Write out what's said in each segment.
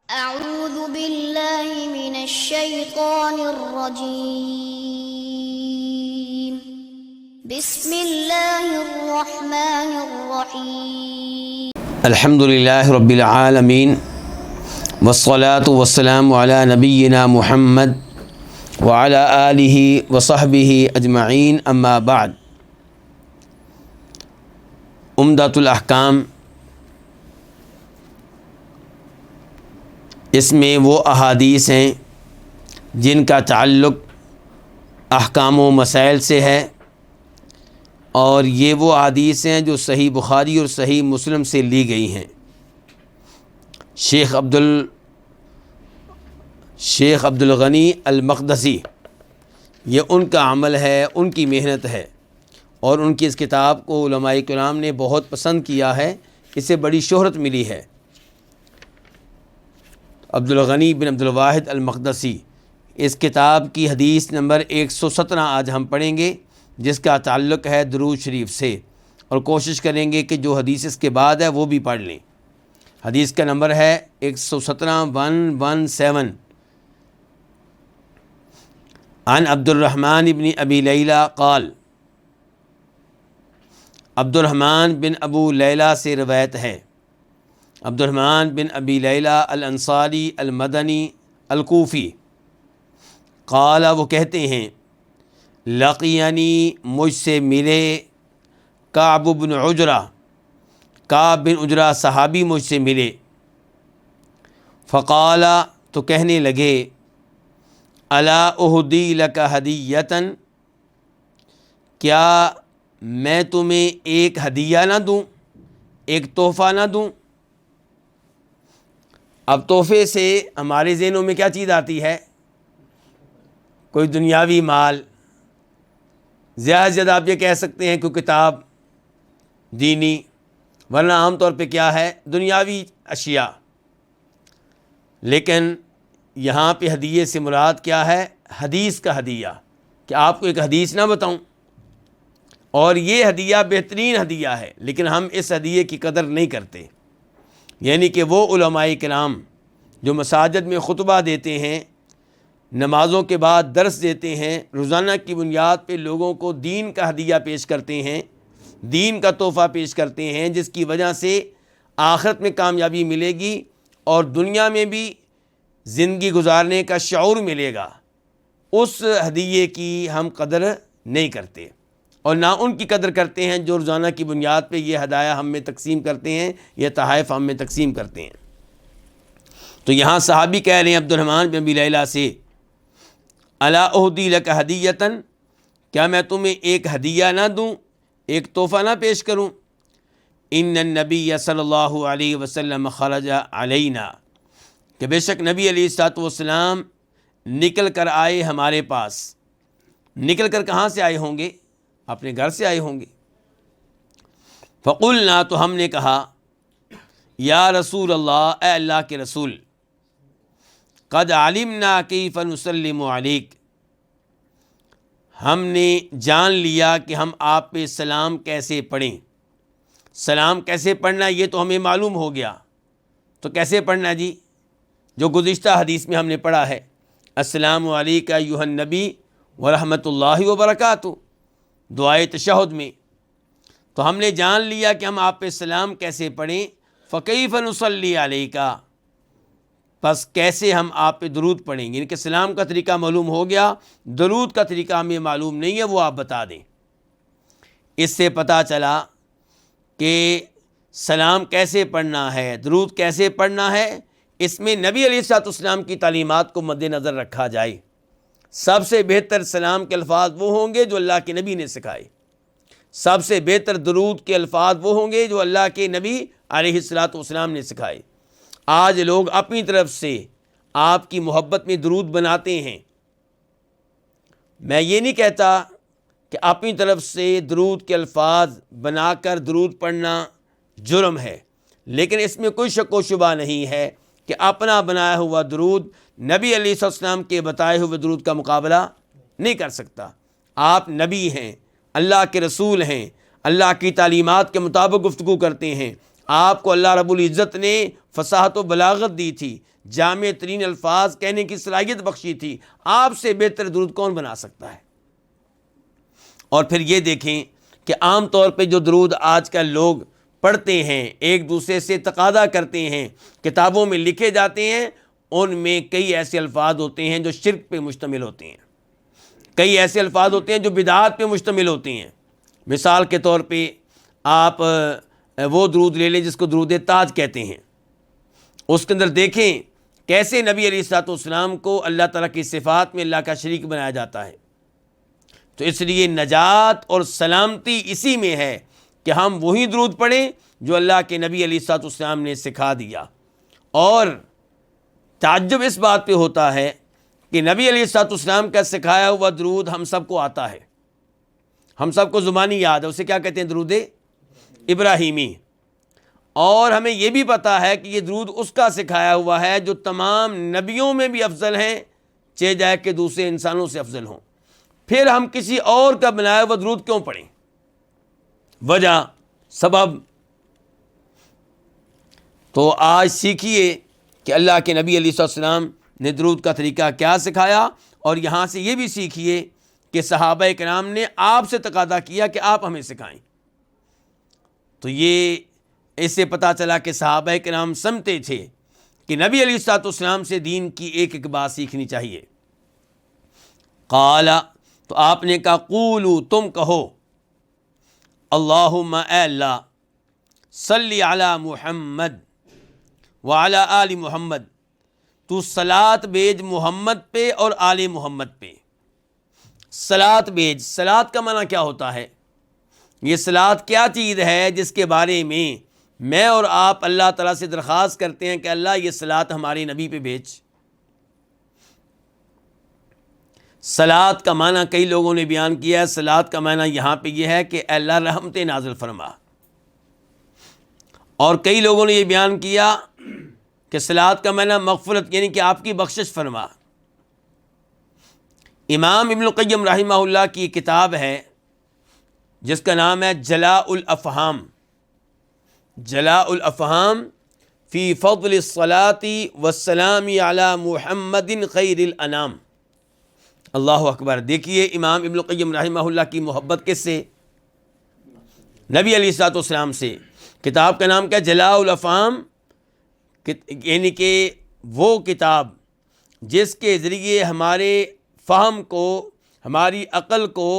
أعوذ بالله من الشيطان الرجيم بسم الله الرحمن الرحيم الحمد لله رب العالمين والصلاة والسلام على نبينا محمد وعلى آله وصحبه أجمعين أما بعد عمدۃ الاحکام اس میں وہ احادیث ہیں جن کا تعلق احکام و مسائل سے ہے، اور یہ وہ احادیث ہیں جو صحیح بخاری اور صحیح مسلم سے لی گئی ہیں۔ شیخ عبد الغنی المقدسی، یہ ان کا عمل ہے، ان کی محنت ہے، اور ان کی اس کتاب کو علماء کرام نے بہت پسند کیا ہے، اسے بڑی شہرت ملی ہے۔ عبد الغنی بن عبد الواحد المقدسی، اس کتاب کی حدیث نمبر 117 آج ہم پڑھیں گے، جس کا تعلق ہے درود شریف سے، اور کوشش کریں گے کہ جو حدیث اس کے بعد ہے وہ بھی پڑھ لیں۔ حدیث کا نمبر ہے 117 عن عبد الرحمن بن ابی لیلہ قال، عبد الرحمن بن ابو لیلہ سے روایت ہے، عبد الرحمن بن ابی لیلہ الانصاری المدنی الکوفی، قال وہ کہتے ہیں، لقینی مجھ سے ملے کعب بن عجرہ، کعب بن عجرہ صحابی مجھ سے ملے، فقال تو کہنے لگے، الا اہدی لک ہدیۃ، کیا میں تمہیں ایک ہدیہ نہ دوں، ایک تحفہ نہ دوں؟ اب تحفے سے ہمارے ذہنوں میں کیا چیز آتی ہے؟ کوئی دنیاوی مال، زیادہ سے زیادہ آپ یہ کہہ سکتے ہیں کوئی کتاب دینی، ورنہ عام طور پہ کیا ہے؟ دنیاوی اشیاء۔ لیکن یہاں پہ ہدیے سے مراد کیا ہے؟ حدیث کا ہدیہ، کہ آپ کو ایک حدیث نہ بتاؤں، اور یہ ہدیہ بہترین ہدیہ ہے، لیکن ہم اس ہدیے کی قدر نہیں کرتے۔ یعنی کہ وہ علماء کرام جو مساجد میں خطبہ دیتے ہیں، نمازوں کے بعد درس دیتے ہیں، روزانہ کی بنیاد پہ لوگوں کو دین کا ہدیہ پیش کرتے ہیں، دین کا تحفہ پیش کرتے ہیں، جس کی وجہ سے آخرت میں کامیابی ملے گی اور دنیا میں بھی زندگی گزارنے کا شعور ملے گا، اس ہدیے کی ہم قدر نہیں کرتے، اور نہ ان کی قدر کرتے ہیں جو روزانہ کی بنیاد پہ یہ ہدایہ ہم میں تقسیم کرتے ہیں، یہ تحائف ہم میں تقسیم کرتے ہیں۔ تو یہاں صحابی کہہ رہے ہیں عبد الرحمن بن ابی لیلہ سے، الا اہدی لک ہدیۃ، کیا میں تمہیں ایک ہدیہ نہ دوں، ایک تحفہ نہ پیش کروں؟ ان النبی صلی اللہ علیہ وسلم خرج علینا، کہ بے شک نبی علیہ الصلوۃ والسلام نکل کر آئے ہمارے پاس۔ نکل کر کہاں سے آئے ہوں گے؟ اپنے گھر سے آئے ہوں گے۔ فقلنا، تو ہم نے کہا، یا رسول اللہ، اے اللہ کے رسول، قد علمنا کیف نسلم علیک، ہم نے جان لیا کہ ہم آپ پہ سلام کیسے پڑھیں۔ سلام کیسے پڑھنا یہ تو ہمیں معلوم ہو گیا، تو کیسے پڑھنا جی؟ جو گزشتہ حدیث میں ہم نے پڑھا ہے، السلام علیکہ ایھا النبی ورحمۃ اللہ وبرکاتہ، دعائے تشہد میں۔ تو ہم نے جان لیا کہ ہم آپ پہ سلام کیسے پڑھیں، فکیف نصلی علیکہ، پس کیسے ہم آپ پہ درود پڑھیں گے؟ یعنی کہ سلام کا طریقہ معلوم ہو گیا، درود کا طریقہ ہمیں معلوم نہیں ہے، وہ آپ بتا دیں۔ اس سے پتہ چلا کہ سلام کیسے پڑھنا ہے، درود کیسے پڑھنا ہے، اس میں نبی علیہ الصلوۃ والسلام کی تعلیمات کو مد نظر رکھا جائے۔ سب سے بہتر سلام کے الفاظ وہ ہوں گے جو اللہ کے نبی نے سکھائے، سب سے بہتر درود کے الفاظ وہ ہوں گے جو اللہ کے نبی علیہ الصلوۃ والسلام نے سکھائے۔ آج لوگ اپنی طرف سے آپ کی محبت میں درود بناتے ہیں۔ میں یہ نہیں کہتا کہ اپنی طرف سے درود کے الفاظ بنا کر درود پڑھنا جرم ہے، لیکن اس میں کوئی شک و شبہ نہیں ہے کہ اپنا بنایا ہوا درود نبی علیہ السلام کے بتائے ہوئے درود کا مقابلہ نہیں کر سکتا۔ آپ نبی ہیں، اللہ کے رسول ہیں، اللہ کی تعلیمات کے مطابق گفتگو کرتے ہیں، آپ کو اللہ رب العزت نے فصاحت و بلاغت دی تھی، جامع ترین الفاظ کہنے کی صلاحیت بخشی تھی، آپ سے بہتر درود کون بنا سکتا ہے؟ اور پھر یہ دیکھیں کہ عام طور پہ جو درود آج کل لوگ پڑھتے ہیں، ایک دوسرے سے تقاضا کرتے ہیں، کتابوں میں لکھے جاتے ہیں، ان میں کئی ایسے الفاظ ہوتے ہیں جو شرک پہ مشتمل ہوتے ہیں، کئی ایسے الفاظ ہوتے ہیں جو بدعات پہ مشتمل ہوتے ہیں۔ مثال کے طور پہ آپ وہ درود لے لیں جس کو درود تاج کہتے ہیں، اس کے اندر دیکھیں کیسے نبی علیہ الصلوۃ والسلام کو اللہ تعالیٰ کی صفات میں اللہ کا شریک بنایا جاتا ہے۔ تو اس لیے نجات اور سلامتی اسی میں ہے کہ ہم وہی درود پڑھیں جو اللہ کے نبی علیہ الصلوۃ والسلام نے سکھا دیا۔ اور تعجب اس بات پہ ہوتا ہے کہ نبی علیہ الصلوۃ والسلام کا سکھایا ہوا درود ہم سب کو آتا ہے، ہم سب کو زبانی یاد ہے، اسے کیا کہتے ہیں؟ درود ابراہیمی۔ اور ہمیں یہ بھی پتا ہے کہ یہ درود اس کا سکھایا ہوا ہے جو تمام نبیوں میں بھی افضل ہیں، چاہے جائے کہ دوسرے انسانوں سے افضل ہوں۔ پھر ہم کسی اور کا بنایا ہوا درود کیوں پڑھیں؟ وجہ، سبب۔ تو آج سیکھیے کہ اللہ کے نبی علیہ السلام نے درود کا طریقہ کیا سکھایا، اور یہاں سے یہ بھی سیکھیے کہ صحابہ کرام نے آپ سے تقاضا کیا کہ آپ ہمیں سکھائیں۔ تو یہ اس سے پتہ چلا کہ صحابہ کرام سمجھتے تھے کہ نبی علیہ الصلوۃ والسلام سے دین کی ایک ایک بات سیکھنی چاہیے۔ قال، تو آپ نے کہا، قولو، تم کہو، اللہم، اے اللہ، صلی علی محمد وعلی آل محمد، تو صلاۃ بھیج محمد پہ اور آل محمد پہ۔ صلاۃ بھیج، صلاۃ کا معنی کیا ہوتا ہے؟ یہ صلاۃ کیا چیز ہے جس کے بارے میں اور آپ اللہ تعالیٰ سے درخواست کرتے ہیں کہ اللہ یہ صلاۃ ہمارے نبی پہ بھیج؟ صلاۃ کا معنی کئی لوگوں نے بیان کیا ہے، صلاۃ کا معنی یہاں پہ یہ ہے کہ اے اللہ رحمت نازل فرما، اور کئی لوگوں نے یہ بیان کیا کہ صلاۃ کا معنی مغفرت، یعنی کہ آپ کی بخشش فرما۔ امام ابن القیم رحمہ اللہ کی کتاب ہے جس کا نام ہے جلاء الافہام، جلاء الافہام فی فضل الصلاۃ والسلام علی محمد خیر الانام۔ اللہ اکبر! دیکھیے امام ابن القیم رحمہ اللہ کی محبت کس سے؟ نبی علیہ الصلوۃ والسلام سے۔ کتاب کا نام کیا؟ جلاء الافہام، یعنی کہ وہ کتاب جس کے ذریعے ہمارے فہم کو، ہماری عقل کو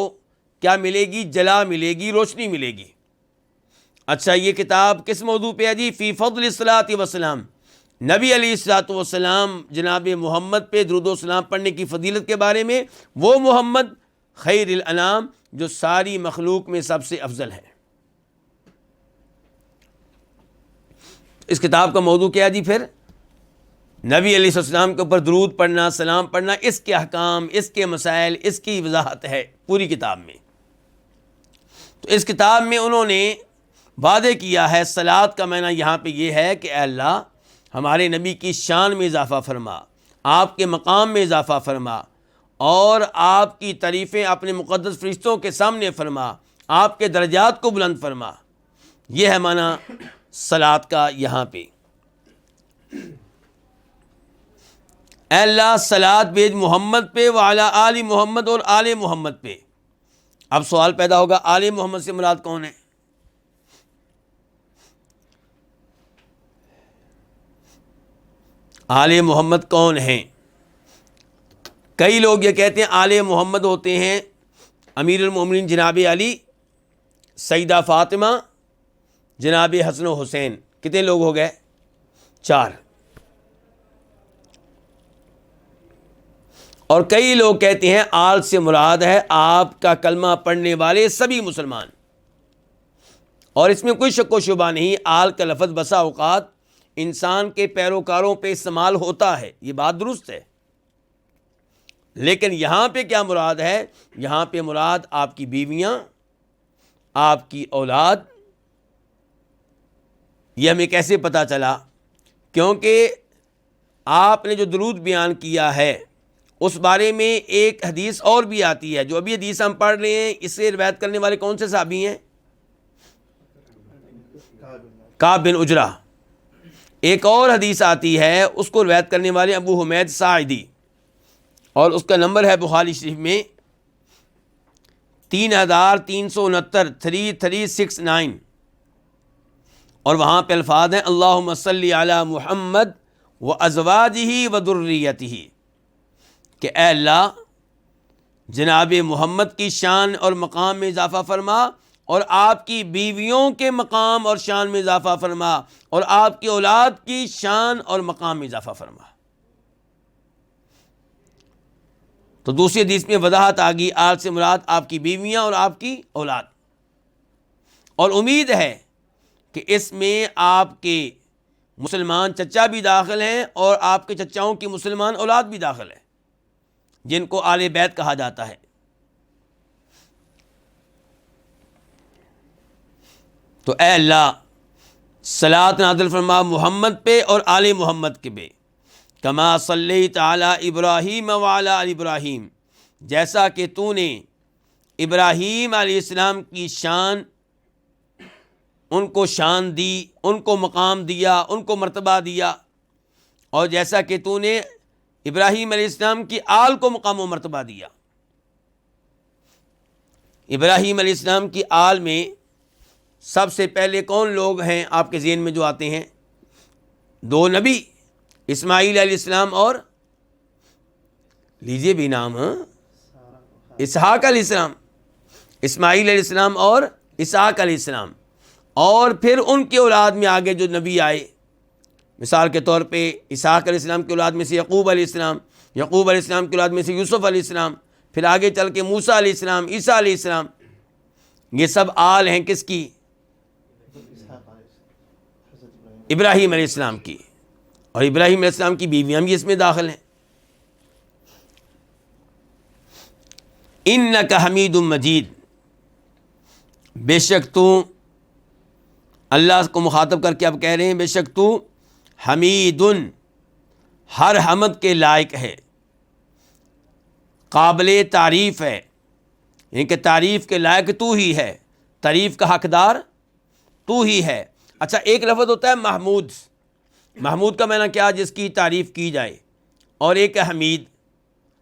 کیا ملے گی؟ جلا ملے گی، روشنی ملے گی۔ اچھا، یہ کتاب کس موضوع پہ ہے جی؟ فی فضل الصلاۃ والسلام، نبی علیہ الصلوۃ والسلام جناب محمد پہ درود و سلام پڑھنے کی فضیلت کے بارے میں، وہ محمد خیر الانام جو ساری مخلوق میں سب سے افضل ہے۔ اس کتاب کا موضوع کیا جی؟ پھر نبی علیہ السلام کے اوپر درود پڑھنا، سلام پڑھنا، اس کے احکام، اس کے مسائل، اس کی وضاحت ہے پوری کتاب میں۔ تو اس کتاب میں انہوں نے وعدے کیا ہے، صلاۃ کا معنی یہاں پہ یہ ہے کہ اے اللہ ہمارے نبی کی شان میں اضافہ فرما، آپ کے مقام میں اضافہ فرما، اور آپ کی تعریفیں اپنے مقدس فرشتوں کے سامنے فرما، آپ کے درجات کو بلند فرما۔ یہ ہے معنی صلاۃ کا یہاں پہ۔ اے اللہ صلاۃ بھیج محمد پہ وعلی آل محمد، اور آل محمد پہ۔ اب سوال پیدا ہوگا، آل محمد سے مراد کون ہے؟ آل محمد کون ہیں؟ کئی لوگ یہ کہتے ہیں آل محمد ہوتے ہیں امیر المومنین جناب علی، سیدہ فاطمہ، جناب حسن و حسین۔ کتنے لوگ ہو گئے؟ 4۔ اور کئی لوگ کہتے ہیں آل سے مراد ہے آپ کا کلمہ پڑھنے والے سبھی مسلمان، اور اس میں کوئی شک و شبہ نہیں، آل کا لفظ بسا اوقات انسان کے پیروکاروں پہ استعمال ہوتا ہے، یہ بات درست ہے، لیکن یہاں پہ کیا مراد ہے؟ یہاں پہ مراد آپ کی بیویاں، آپ کی اولاد۔ یہ ہمیں کیسے پتہ چلا؟ کیونکہ آپ نے جو درود بیان کیا ہے اس بارے میں ایک حدیث اور بھی آتی ہے، جو ابھی حدیث ہم پڑھ رہے ہیں، اس سے روایت کرنے والے کون سے صحابی ہیں؟ کعب بن عجرہ. ایک اور حدیث آتی ہے, اس کو روایت کرنے والے ابو حمید ساعدی, اور اس کا نمبر ہے بخاری شریف میں 3369 3369, اور وہاں پہ الفاظ ہیں اللہم صلی علی محمد و ازواجہ و ذریتہ, کہ اے اللہ جناب محمد کی شان اور مقام میں اضافہ فرما, اور آپ کی بیویوں کے مقام اور شان میں اضافہ فرما, اور آپ کی اولاد کی شان اور مقام میں اضافہ فرما. تو دوسری حدیث میں وضاحت آ گئی, آل سے مراد آپ کی بیویاں اور آپ کی اولاد. اور امید ہے کہ اس میں آپ کے مسلمان چچا بھی داخل ہیں اور آپ کے چچاؤں کی مسلمان اولاد بھی داخل ہے, جن کو آل بیت کہا جاتا ہے. تو اے اللہ صلاۃ نازل فرما محمد پہ اور آل محمد کے پہ, کما صلیت علی ابراہیم وعلی آل ابراہیم, جیسا کہ تو نے ابراہیم علیہ السلام کی شان, ان کو شان دی, ان کو مقام دیا, ان کو مرتبہ دیا, اور جیسا کہ تو نے ابراہیم علیہ السلام کی آل کو مقام و مرتبہ دیا. ابراہیم علیہ السلام کی آل میں سب سے پہلے کون لوگ ہیں آپ کے ذہن میں جو آتے ہیں؟ دو نبی, اسماعیل علیہ السلام اور لیجئے بھی نام, اسحاق علیہ السلام, اسماعیل علیہ السلام اور اسحاق علیہ السلام, اور پھر ان کے اولاد میں آگے جو نبی آئے, مثال کے طور پہ اسحاق علیہ السلام کی اولاد میں سے یعقوب علیہ السلام, یعقوب علیہ السلام کی اولاد میں سے یوسف علیہ السلام, پھر آگے چل کے موسیٰ علیہ السلام, عیسیٰ علیہ السلام. یہ سب آل ہیں کس کی؟ ابراہیم علیہ السلام کی, اور ابراہیم علیہ السلام کی بیویاں بھی اس میں داخل ہیں. انک حمید مجید, بے شک تو, اللہ کو مخاطب کر کے اب کہہ رہے ہیں بے شک تو حمید, ہر حمد کے لائق ہے, قابل تعریف ہے, یعنی کہ تعریف کے لائق تو ہی ہے, تعریف کا حقدار تو ہی ہے. اچھا, ایک لفظ ہوتا ہے محمود, محمود کا معنی کیا؟ جس کی تعریف کی جائے, اور ایک ہے حمید.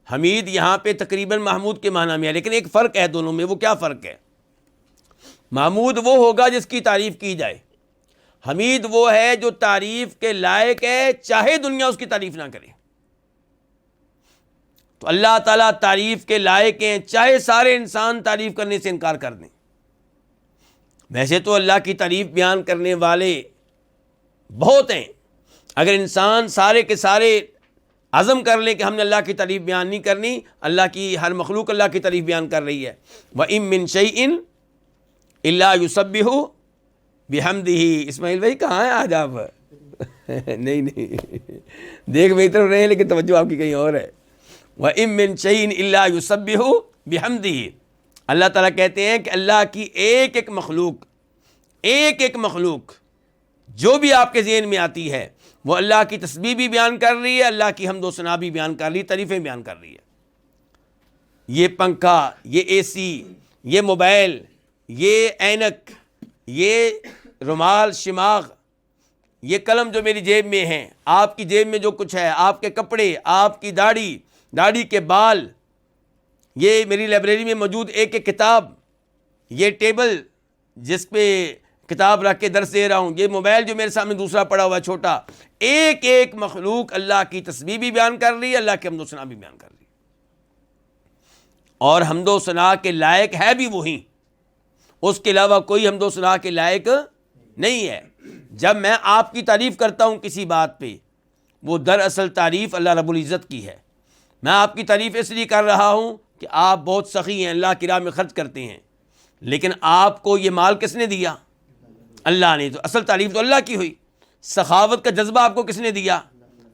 حمید یہاں پہ تقریباً محمود کے معنی میں ہے, لیکن ایک فرق ہے دونوں میں. وہ کیا فرق ہے؟ محمود وہ ہوگا جس کی تعریف کی جائے, حمید وہ ہے جو تعریف کے لائق ہے چاہے دنیا اس کی تعریف نہ کرے. تو اللہ تعالیٰ تعریف کے لائق ہیں چاہے سارے انسان تعریف کرنے سے انکار کر دیں. ویسے تو اللہ کی تعریف بیان کرنے والے بہت ہیں, اگر انسان سارے کے سارے عزم کر لیں کہ ہم نے اللہ کی تعریف بیان نہیں کرنی, اللہ کی ہر مخلوق اللہ کی تعریف بیان کر رہی ہے. وَإِن مِّن شَيْءٍ إِلَّا يُسَبِّحُ بِحَمْدِهِ. اسماعیل بھائی کہاں ہیں آج آپ؟ نہیں دیکھ میری طرف رہے ہیں لیکن توجہ آپ کی کہیں اور ہے. وَإِن مِّن شَيْءٍ إِلَّا يُسَبِّحُ بِحَمْدِهِ. اللہ تعالیٰ کہتے ہیں کہ اللہ کی ایک ایک مخلوق جو بھی آپ کے ذہن میں آتی ہے وہ اللہ کی تسبیح بھی بیان کر رہی ہے, اللہ کی حمد و ثنا بھی بیان کر رہی ہے, تعریفیں بیان کر رہی ہے. یہ پنکھا, یہ اے سی, یہ موبائل, یہ اینک, یہ رومال شماغ, یہ قلم جو میری جیب میں ہیں, آپ کی جیب میں جو کچھ ہے, آپ کے کپڑے, آپ کی داڑھی کے بال, یہ میری لائبریری میں موجود ایک کتاب, یہ ٹیبل جس پہ کتاب رکھ کے درس دے رہا ہوں, یہ موبائل جو میرے سامنے دوسرا پڑا ہوا ہے چھوٹا, ایک مخلوق اللہ کی تسبیح بھی بیان کر رہی ہے, اللہ کے حمد و ثنا بھی بیان کر رہی ہے. اور حمد و ثنا کے لائق ہے بھی وہی, اس کے علاوہ کوئی حمد و ثنا کے لائق نہیں ہے. جب میں آپ کی تعریف کرتا ہوں کسی بات پہ, وہ دراصل تعریف اللہ رب العزت کی ہے. میں آپ کی تعریف اس لیے کر رہا ہوں کہ آپ بہت سخی ہیں, اللہ کی راہ میں خرچ کرتے ہیں, لیکن آپ کو یہ مال کس نے دیا؟ اللہ نے. تو اصل تعریف تو اللہ کی ہوئی. سخاوت کا جذبہ آپ کو کس نے دیا؟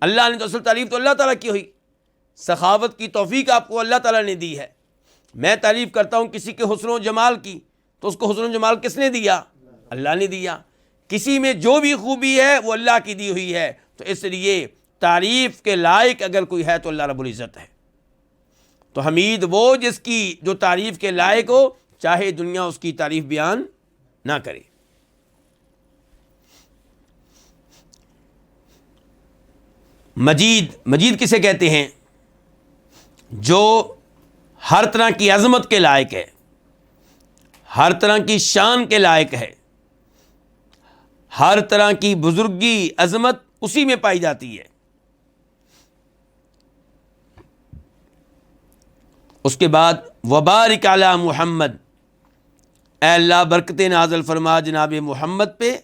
اللہ نے. تو اصل تعریف تو اللہ تعالیٰ کی ہوئی. سخاوت کی توفیق آپ کو اللہ تعالیٰ نے دی ہے. میں تعریف کرتا ہوں کسی کے حسن و جمال کی, تو اس کو حسن و جمال کس نے دیا؟ اللہ نے دیا. کسی میں جو بھی خوبی ہے وہ اللہ کی دی ہوئی ہے. تو اس لیے تعریف کے لائق اگر کوئی ہے تو اللہ رب العزت ہے. تو حمید وہ جس کی جو تعریف کے لائق ہو چاہے دنیا اس کی تعریف بیان نہ کرے. مجید کسے کہتے ہیں؟ جو ہر طرح کی عظمت کے لائق ہے، ہر طرح کی شان کے لائق ہے، ہر طرح کی بزرگی عظمت اسی میں پائی جاتی ہے۔ اس کے بعد وبارک علی محمد، اے اللہ برکت نازل فرما جناب محمد پہ،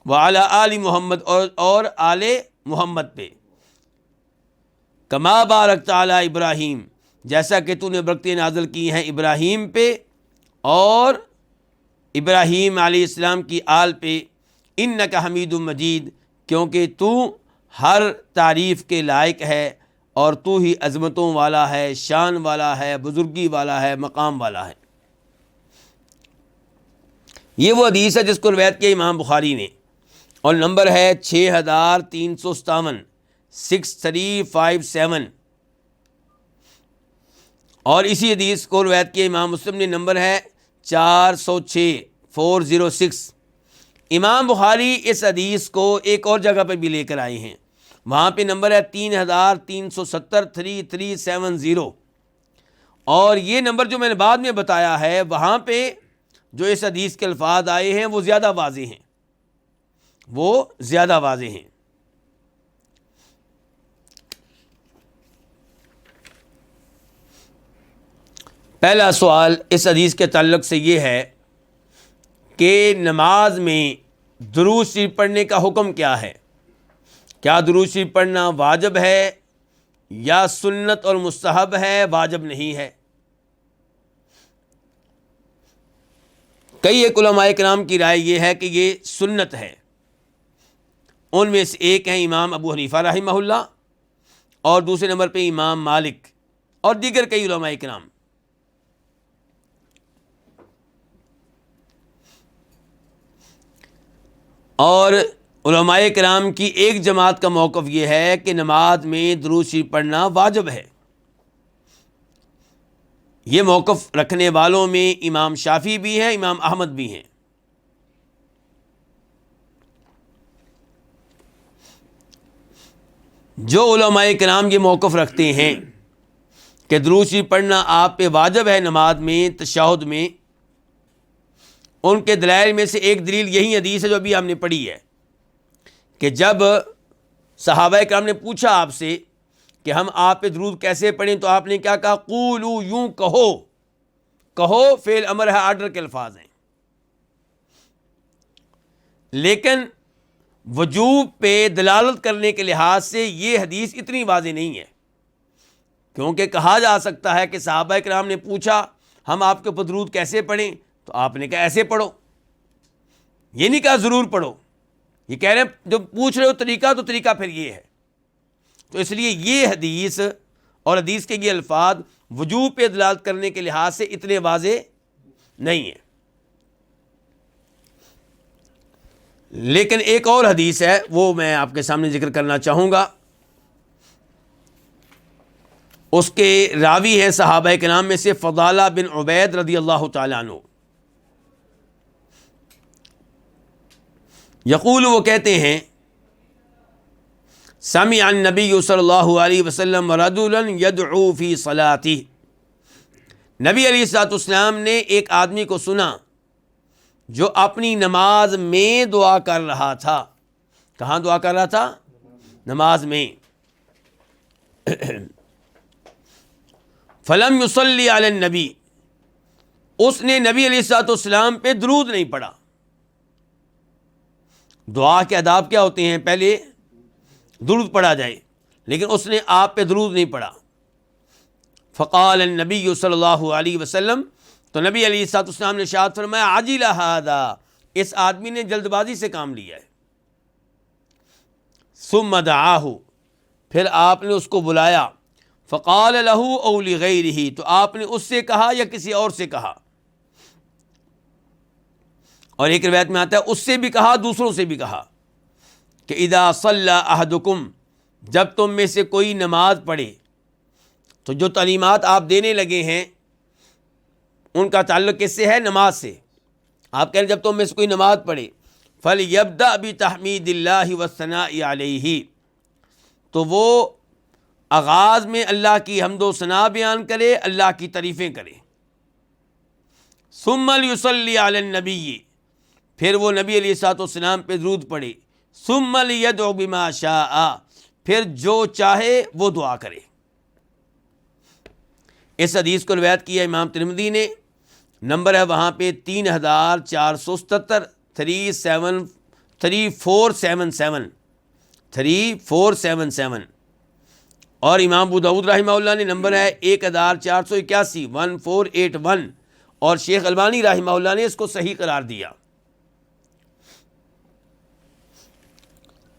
وعلی آل محمد، اور آل محمد پہ، کما بارکت علی ابراہیم، جیسا کہ تو نے برکتیں نازل کی ہیں ابراہیم پہ اور ابراہیم علیہ السلام کی آل پہ، انک حمید مجید، کیونکہ تو ہر تعریف کے لائق ہے اور تو ہی عظمتوں والا ہے، شان والا ہے، بزرگی والا ہے، مقام والا ہے۔ یہ وہ حدیث ہے جس کو روایت کیا امام بخاری نے، اور نمبر ہے 6357، 6357، اور اسی حدیث کو روایت کیا امام مسلم نے، نمبر ہے 406، 406۔ امام بخاری اس حدیث کو ایک اور جگہ پہ بھی لے کر آئے ہیں، وہاں پہ نمبر ہے 3370، 3370، اور یہ نمبر جو میں نے بعد میں بتایا ہے وہاں پہ جو اس حدیث کے الفاظ آئے ہیں وہ زیادہ واضح ہیں، وہ زیادہ واضح ہیں۔ پہلا سوال اس حدیث کے تعلق سے یہ ہے کہ نماز میں درود شریف پڑھنے کا حکم کیا ہے؟ کیا درود شریف پڑھنا واجب ہے یا سنت اور مستحب ہے، واجب نہیں ہے؟ کئی ایک علماء کرام کی رائے یہ ہے کہ یہ سنت ہے، ان میں سے ایک ہیں امام ابو حنیفہ رحمہ اللہ، اور دوسرے نمبر پہ امام مالک اور دیگر کئی علماء کرام۔ اور علماء کرام کی ایک جماعت کا موقف یہ ہے کہ نماز میں درود شریف پڑھنا واجب ہے۔ یہ موقف رکھنے والوں میں امام شافعی بھی ہیں، امام احمد بھی ہیں۔ جو علماء کرام یہ موقف رکھتے ہیں کہ درود شریف پڑھنا آپ پہ واجب ہے نماز میں، تشہد میں، ان کے دلائل میں سے ایک دلیل یہی حدیث ہے جو ابھی ہم نے پڑھی ہے، کہ جب صحابہ کرام نے پوچھا آپ سے کہ ہم آپ پہ درود کیسے پڑھیں، تو آپ نے کیا کہا؟ قولو، یوں کہو۔ کہو فعل امر ہے، آرڈر کے الفاظ ہیں، لیکن وجوب پہ دلالت کرنے کے لحاظ سے یہ حدیث اتنی واضح نہیں ہے، کیونکہ کہا جا سکتا ہے کہ صحابہ کرام نے پوچھا ہم آپ کے اوپر درود کیسے پڑھیں، تو آپ نے کہا ایسے پڑھو، یہ نہیں کہا ضرور پڑھو، یہ کہہ رہے ہیں جو پوچھ رہے ہو طریقہ، تو طریقہ پھر یہ ہے۔ تو اس لیے یہ حدیث اور حدیث کے یہ الفاظ وجوب پہ دلالت کرنے کے لحاظ سے اتنے واضح نہیں ہیں۔ لیکن ایک اور حدیث ہے، وہ میں آپ کے سامنے ذکر کرنا چاہوں گا، اس کے راوی ہیں صحابہ کرام میں سے فضالہ بن عبید رضی اللہ تعالیٰ عنہ۔ یقول، وہ کہتے ہیں، سمع النبی صلی اللہ علیہ وسلم رجلا یدعو فی صلاتہ، نبی علیہ الصلوۃ والسلام نے ایک آدمی کو سنا جو اپنی نماز میں دعا کر رہا تھا۔ کہاں دعا کر رہا تھا؟ نماز میں۔ فلم یصلی علی النبی، اس نے نبی علیہ الصلوۃ والسلام پہ درود نہیں پڑھا۔ دعا کے آداب کیا ہوتے ہیں؟ پہلے درود پڑھا جائے، لیکن اس نے آپ پہ درود نہیں پڑھا۔ فقال النبی صلی اللہ علیہ وسلم، تو نبی علیہ الصلوۃ والسلام نے ارشاد فرمایا، عجل ھذا، اس آدمی نے جلد بازی سے کام لیا ہے۔ ثم دعاہ، پھر آپ نے اس کو بلایا، فقال لہ او لغیرہ، تو آپ نے اس سے کہا یا کسی اور سے کہا، اور ایک روایت میں آتا ہے اس سے بھی کہا، دوسروں سے بھی کہا، کہ اذا صلی احدکم، جب تم میں سے کوئی نماز پڑھے، تو جو تعلیمات آپ دینے لگے ہیں ان کا تعلق کس سے ہے؟ نماز سے۔ آپ کہہ رہے ہیں جب تم میں سے کوئی نماز پڑھے، فَلْيَبْدَأْ بِتَحْمِيدِ اللَّهِ وَالثَّنَاءِ عَلَيْهِ، تو وہ آغاز میں اللہ کی حمد و ثنا بیان کرے، اللہ کی تعریفیں کرے. ثم لیصلی علی النبی، پھر وہ نبی علیہ الصلوۃ والسلام پہ درود پڑھے. ثم لیدعو بما شاء، پھر جو چاہے وہ دعا کرے. اس حدیث کو روایت کیا امام ترمذی نے، نمبر ہے وہاں پہ 3477 3477 اور امام ابو داؤد رحمہ اللہ نے نمبر ہے 1481 1481 اور شیخ البانی رحمہ اللہ نے اس کو صحیح قرار دیا.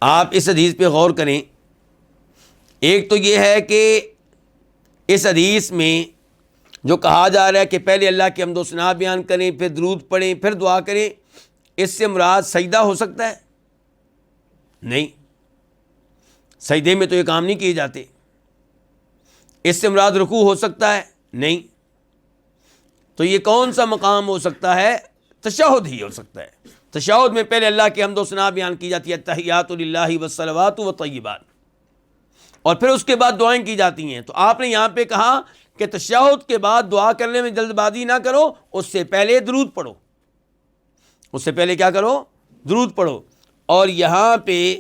آپ اس حدیث پہ غور کریں. ایک تو یہ ہے کہ اس حدیث میں جو کہا جا رہا ہے کہ پہلے اللہ کی حمد و ثنا بیان کریں، پھر درود پڑھیں، پھر دعا کریں، اس سے مراد سجدہ ہو سکتا ہے؟ نہیں، سجدے میں تو یہ کام نہیں کیے جاتے. اس سے مراد رکوع ہو سکتا ہے؟ نہیں. تو یہ کون سا مقام ہو سکتا ہے؟ تشہد ہی ہو سکتا ہے. تشہد میں پہلے اللہ کی حمد و ثنا بیان کی جاتی ہے، التحیات للہ والصلوات والطیبات، اور پھر اس کے بعد دعائیں کی جاتی ہیں. تو آپ نے یہاں پہ کہا کہ تشہد کے بعد دعا کرنے میں جلد بازی نہ کرو، اس سے پہلے درود پڑھو. اس سے پہلے کیا کرو؟ درود پڑھو. اور یہاں پہ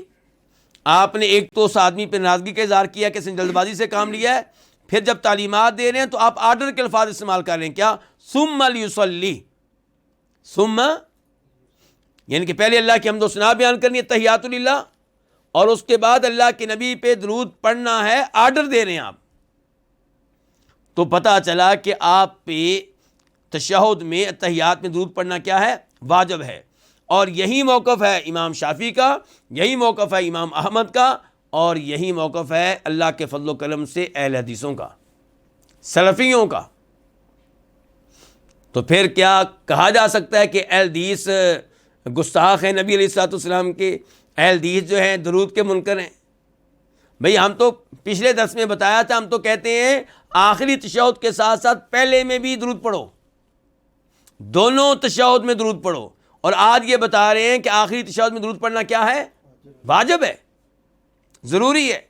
آپ نے ایک تو اس آدمی پہ ناراضگی کا اظہار کیا کہ اس نے جلد بازی سے کام لیا ہے، پھر جب تعلیمات دے رہے ہیں تو آپ آرڈر کے الفاظ استعمال کر رہے ہیں. کیا؟ ثم لیصلی، ثم یعنی کہ پہلے اللہ کی حمد و ثنا بیان کرنی ہے، تحیات للہ، اور اس کے بعد اللہ کے نبی پہ درود پڑھنا ہے. آرڈر دے رہے ہیں آپ. تو پتہ چلا کہ آپ پہ تشہد میں، تحیات میں درود پڑھنا کیا ہے؟ واجب ہے. اور یہی موقف ہے امام شافعی کا، یہی موقف ہے امام احمد کا، اور یہی موقف ہے اللہ کے فضل و کرم سے اہل حدیثوں کا، سلفیوں کا. تو پھر کیا کہا جا سکتا ہے کہ اہل حدیث گستاخ ہیں نبی علیہ الصلوۃ والسلام کے؟ اہل حدیث جو ہیں درود کے منکر ہیں؟ بھئی ہم تو پچھلے درس میں بتایا تھا، ہم تو کہتے ہیں آخری تشہد کے ساتھ ساتھ پہلے میں بھی درود پڑھو، دونوں تشہد میں درود پڑھو. اور آج یہ بتا رہے ہیں کہ آخری تشہد میں درود پڑھنا کیا ہے؟ واجب ہے، ضروری ہے.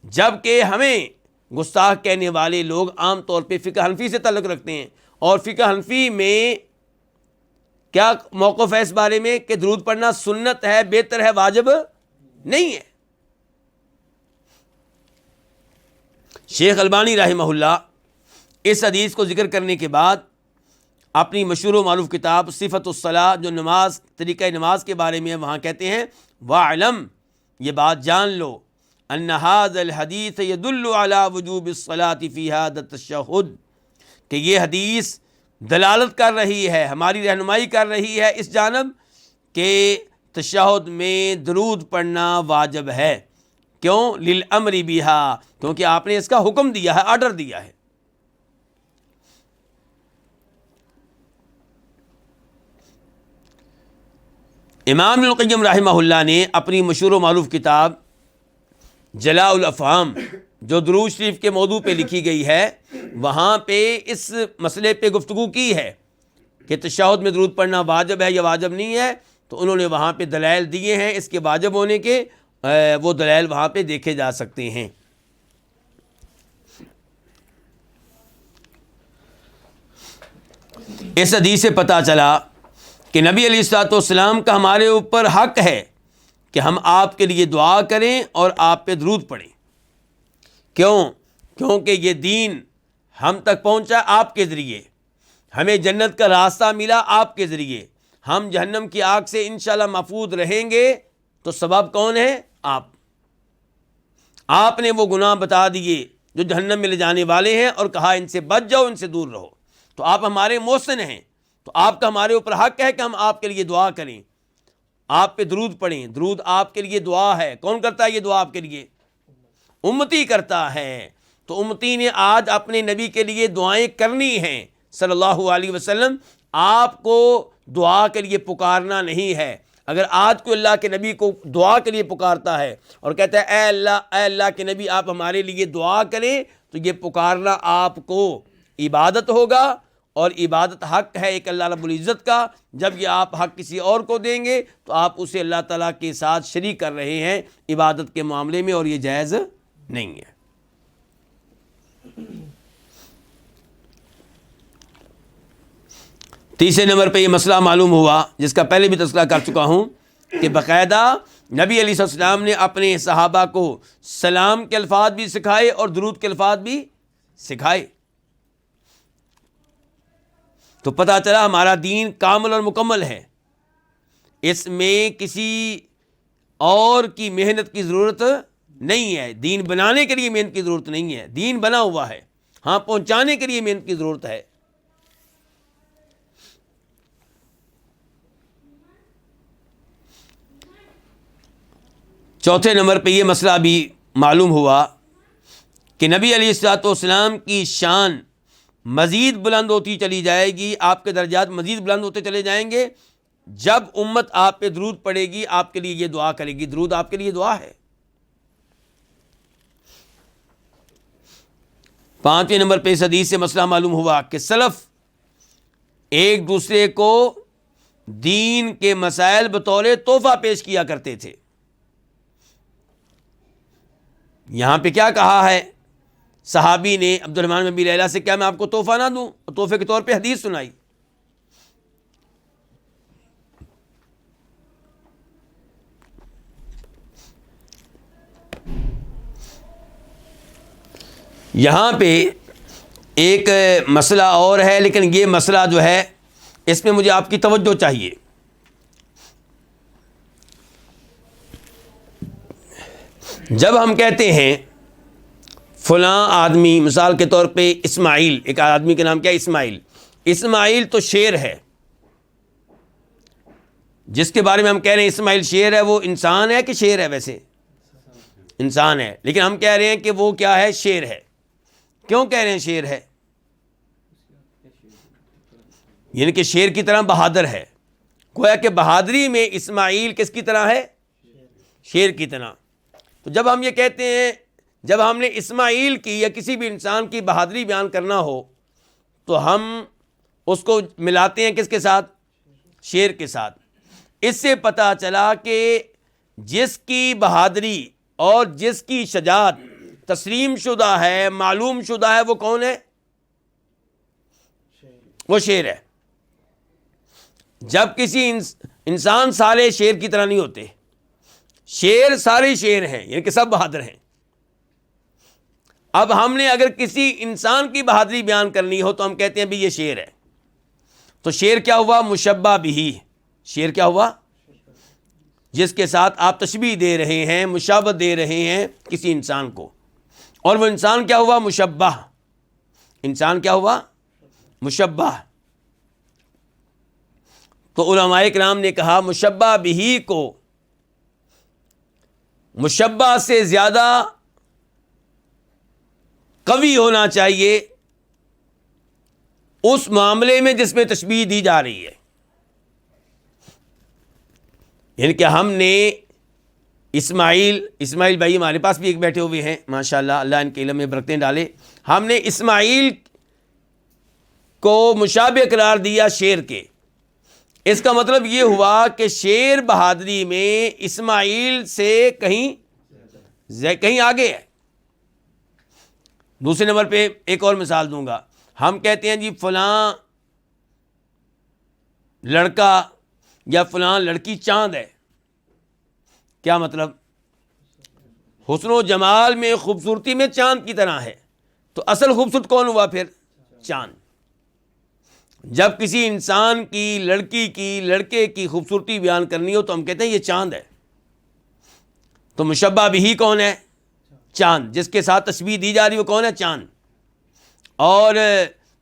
جبکہ ہمیں گستاخ کہنے والے لوگ عام طور پہ فقہ حنفی سے تعلق رکھتے ہیں، اور فقہ حنفی میں کیا موقف ہے اس بارے میں کہ درود پڑھنا سنت ہے، بہتر ہے، واجب نہیں ہے. شیخ البانی رحمہ اللہ اس حدیث کو ذکر کرنے کے بعد اپنی مشہور و معروف کتاب صفت الصلاۃ، جو نماز، طریقہ نماز کے بارے میں، وہاں کہتے ہیں وَاعْلَمْ، یہ بات جان لو، ان هذا الحدیث يدل على وجوب الصلاۃ فی هذا التشہد، کہ یہ حدیث دلالت کر رہی ہے، ہماری رہنمائی کر رہی ہے اس جانب کہ تشہد میں درود پڑھنا واجب ہے. کیوں؟ للامر بہا، کیونکہ آپ نے اس کا حکم دیا ہے، آرڈر دیا ہے. امام ابن القیم رحمہ اللہ نے اپنی مشہور و معروف کتاب جلاء الافہام، جو درود شریف کے موضوع پہ لکھی گئی ہے، وہاں پہ اس مسئلے پہ گفتگو کی ہے کہ تشہد میں درود پڑھنا واجب ہے یا واجب نہیں ہے. تو انہوں نے وہاں پہ دلائل دیے ہیں اس کے واجب ہونے کے، وہ دلائل وہاں پہ دیکھے جا سکتے ہیں. اس حدیث سے پتہ چلا کہ نبی علیہ الصلوۃ والسلام کا ہمارے اوپر حق ہے کہ ہم آپ کے لیے دعا کریں اور آپ پہ درود پڑھیں. کیوں؟ کیونکہ یہ دین ہم تک پہنچا آپ کے ذریعے، ہمیں جنت کا راستہ ملا آپ کے ذریعے، ہم جہنم کی آگ سے انشاءاللہ محفوظ رہیں گے. تو سبب کون ہے؟ آپ نے وہ گناہ بتا دیے جو جہنم میں لے جانے والے ہیں، اور کہا ان سے بچ جاؤ، ان سے دور رہو. تو آپ ہمارے محسن ہیں، تو آپ کا ہمارے اوپر حق ہے کہ ہم آپ کے لیے دعا کریں، آپ پہ درود پڑھیں. درود آپ کے لیے دعا ہے. کون کرتا ہے یہ دعا آپ کے لیے؟ امتی کرتا ہے. تو امتی نے آج اپنے نبی کے لیے دعائیں کرنی ہیں صلی اللہ علیہ وسلم. آپ کو دعا کے لیے پکارنا نہیں ہے. اگر آج کوئی اللہ کے نبی کو دعا کے لیے پکارتا ہے اور کہتا ہے اے اللہ کے نبی آپ ہمارے لیے دعا کریں، تو یہ پکارنا آپ کو عبادت ہوگا اور عبادت حق ہے ایک اللہ رب العزت کا. جب یہ آپ حق کسی اور کو دیں گے تو آپ اسے اللہ تعالیٰ کے ساتھ شریک کر رہے ہیں عبادت کے معاملے میں, اور یہ جائز نہیں ہے. تیسرے نمبر پہ یہ مسئلہ معلوم ہوا جس کا پہلے بھی تذکرہ کر چکا ہوں کہ باقاعدہ نبی علیہ السلام نے اپنے صحابہ کو سلام کے الفاظ بھی سکھائے اور درود کے الفاظ بھی سکھائے. تو پتہ چلا ہمارا دین کامل اور مکمل ہے, اس میں کسی اور کی محنت کی ضرورت نہیں ہے. دین بنانے کے لیے محنت کی ضرورت نہیں ہے, دین بنا ہوا ہے, ہاں پہنچانے کے لیے محنت کی ضرورت ہے. چوتھے نمبر پہ یہ مسئلہ بھی معلوم ہوا کہ نبی علیہ الصلوۃ والسلام کی شان مزید بلند ہوتی چلی جائے گی, آپ کے درجات مزید بلند ہوتے چلے جائیں گے جب امت آپ پہ درود پڑے گی, آپ کے لیے یہ دعا کرے گی. درود آپ کے لیے دعا ہے. پانچویں نمبر پہ اس حدیث سے مسئلہ معلوم ہوا کہ سلف ایک دوسرے کو دین کے مسائل بطور تحفہ پیش کیا کرتے تھے. یہاں پہ کیا کہا ہے صحابی نے عبد الرحمن بن ابی لیلہ سے, کیا میں آپ کو تحفہ نہ دوں؟ تحفے کے طور پہ حدیث سنائی. یہاں پہ ایک مسئلہ اور ہے, لیکن یہ مسئلہ جو ہے اس میں مجھے آپ کی توجہ چاہیے. جب ہم کہتے ہیں فلاں آدمی, مثال کے طور پہ اسماعیل, ایک آدمی کا نام کیا ہے اسماعیل, اسماعیل تو شیر ہے, جس کے بارے میں ہم کہہ رہے ہیں اسماعیل شیر ہے, وہ انسان ہے کہ شیر ہے؟ ویسے انسان ہے, لیکن ہم کہہ رہے ہیں کہ وہ کیا ہے؟ شیر ہے. کیوں کہہ رہے ہیں شیر ہے؟ یعنی کہ شیر کی طرح بہادر ہے. گویا کہ بہادری میں اسماعیل کس کی طرح ہے؟ شیر کی طرح. تو جب ہم یہ کہتے ہیں, جب ہم نے اسماعیل کی یا کسی بھی انسان کی بہادری بیان کرنا ہو تو ہم اس کو ملاتے ہیں کس کے ساتھ؟ شیر کے ساتھ. اس سے پتہ چلا کہ جس کی بہادری اور جس کی شجاعت تسلیم شدہ ہے, معلوم شدہ ہے, وہ کون ہے؟ وہ شیر ہے. جب کسی انسان سارے شیر کی طرح نہیں ہوتے, شیر سارے شیر ہیں, یعنی کہ سب بہادر ہیں. اب ہم نے اگر کسی انسان کی بہادری بیان کرنی ہو تو ہم کہتے ہیں بھی یہ شیر ہے. تو شیر کیا ہوا؟ مشبہ بہی. شیر کیا ہوا؟ جس کے ساتھ آپ تشبیہ دے رہے ہیں, مشابہت دے رہے ہیں کسی انسان کو, اور وہ انسان کیا ہوا؟ مشبہ. انسان کیا ہوا؟ مشبہ. تو علماء کرام نے کہا مشبہ بہی کو مشبہ سے زیادہ قوی ہونا چاہیے اس معاملے میں جس میں تشبیہ دی جا رہی ہے. یعنی کہ ہم نے اسماعیل بھائی ہمارے پاس بھی ایک بیٹھے ہوئے ہیں ماشاءاللہ, اللہ ان کے علم میں برکتیں ڈالے. ہم نے اسماعیل کو مشابہ قرار دیا شیر کے. اس کا مطلب یہ ہوا کہ شیر بہادری میں اسماعیل سے کہیں آگے ہے. دوسرے نمبر پہ ایک اور مثال دوں گا. ہم کہتے ہیں جی فلاں لڑکا یا فلاں لڑکی چاند ہے. کیا مطلب؟ حسن و جمال میں, خوبصورتی میں چاند کی طرح ہے. تو اصل خوبصورت کون ہوا پھر؟ چاند. جب کسی انسان کی, لڑکی کی, لڑکے کی خوبصورتی بیان کرنی ہو تو ہم کہتے ہیں یہ چاند ہے. تو مشبہ بہی کون ہے؟ چاند. جس کے ساتھ تشبیہ دی جا رہی وہ کون ہے؟ چاند. اور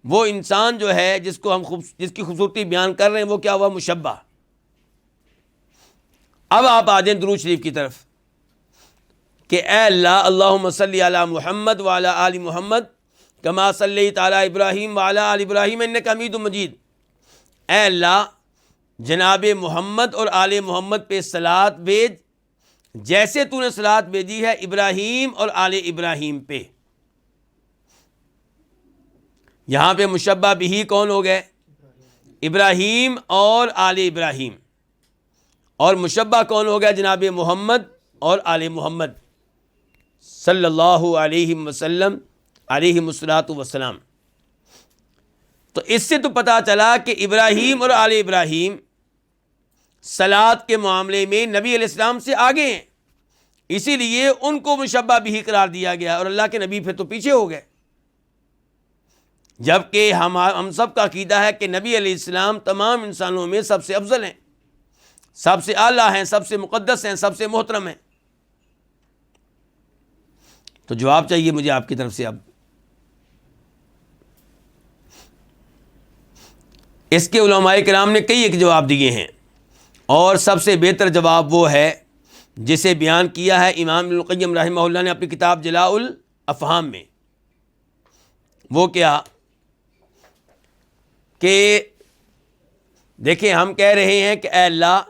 وہ انسان جو ہے جس کو ہم جس کی خوبصورتی بیان کر رہے ہیں وہ کیا ہوا؟ مشبہ. اب آپ آ جائیں درود شریف کی طرف کہ اے اللہ, اللہم صلی علی محمد وعلی آل محمد کما صلیت علی ابراہیم وعلی آل ابراہیم انک حمید مجید. اے اللہ, جناب محمد اور آل محمد پہ صلوات بھیج جیسے تو نے صلوات بھیجی ہے ابراہیم اور آل ابراہیم پہ. یہاں پہ مشبہ بھی کون ہو گئے؟ ابراہیم اور آل ابراہیم، اور مشبہ کون ہو گیا؟ جناب محمد اور آل محمد صلی اللہ علیہ وسلم علیہ الصلوۃ والسلام۔ تو اس سے تو پتہ چلا کہ ابراہیم اور آل ابراہیم صلات کے معاملے میں نبی علیہ السلام سے آگے ہیں، اسی لیے ان کو مشبہ بھی قرار دیا گیا، اور اللہ کے نبی پھر تو پیچھے ہو گئے۔ جبکہ ہم سب کا عقیدہ ہے کہ نبی علیہ السلام تمام انسانوں میں سب سے افضل ہیں، سب سے اعلیٰ ہیں، سب سے مقدس ہیں، سب سے محترم ہیں۔ تو جواب چاہیے مجھے آپ کی طرف سے۔ اب اس کے علماء کرام نے کئی ایک جواب دیے ہیں، اور سب سے بہتر جواب وہ ہے جسے بیان کیا ہے امام ابن القیم رحمہ اللہ نے اپنی کتاب جلاء الافہام میں۔ وہ کیا کہ دیکھیں، ہم کہہ رہے ہیں کہ اے اللہ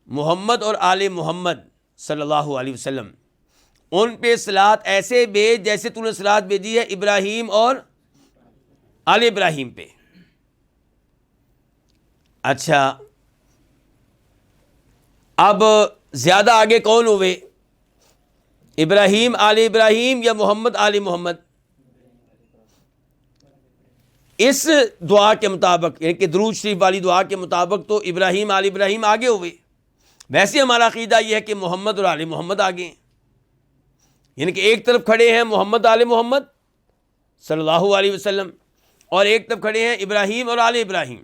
محمد اور آل محمد صلی اللہ علیہ وسلم ان پہ صلات ایسے بھیج جیسے تو نے صلات بھیجی ہے ابراہیم اور آل ابراہیم پہ۔ اچھا، اب زیادہ آگے کون ہوئے؟ ابراہیم آل ابراہیم یا محمد آل محمد؟ اس دعا کے مطابق، یعنی کہ درود شریف والی دعا کے مطابق تو ابراہیم آل ابراہیم آگے ہوئے۔ ویسے ہمارا عقیدہ یہ ہے کہ محمد اور آل محمد آگے ہیں، یعنی کہ ایک طرف کھڑے ہیں محمد آل محمد صلی اللہ علیہ وسلم، اور ایک طرف کھڑے ہیں ابراہیم اور آل ابراہیم۔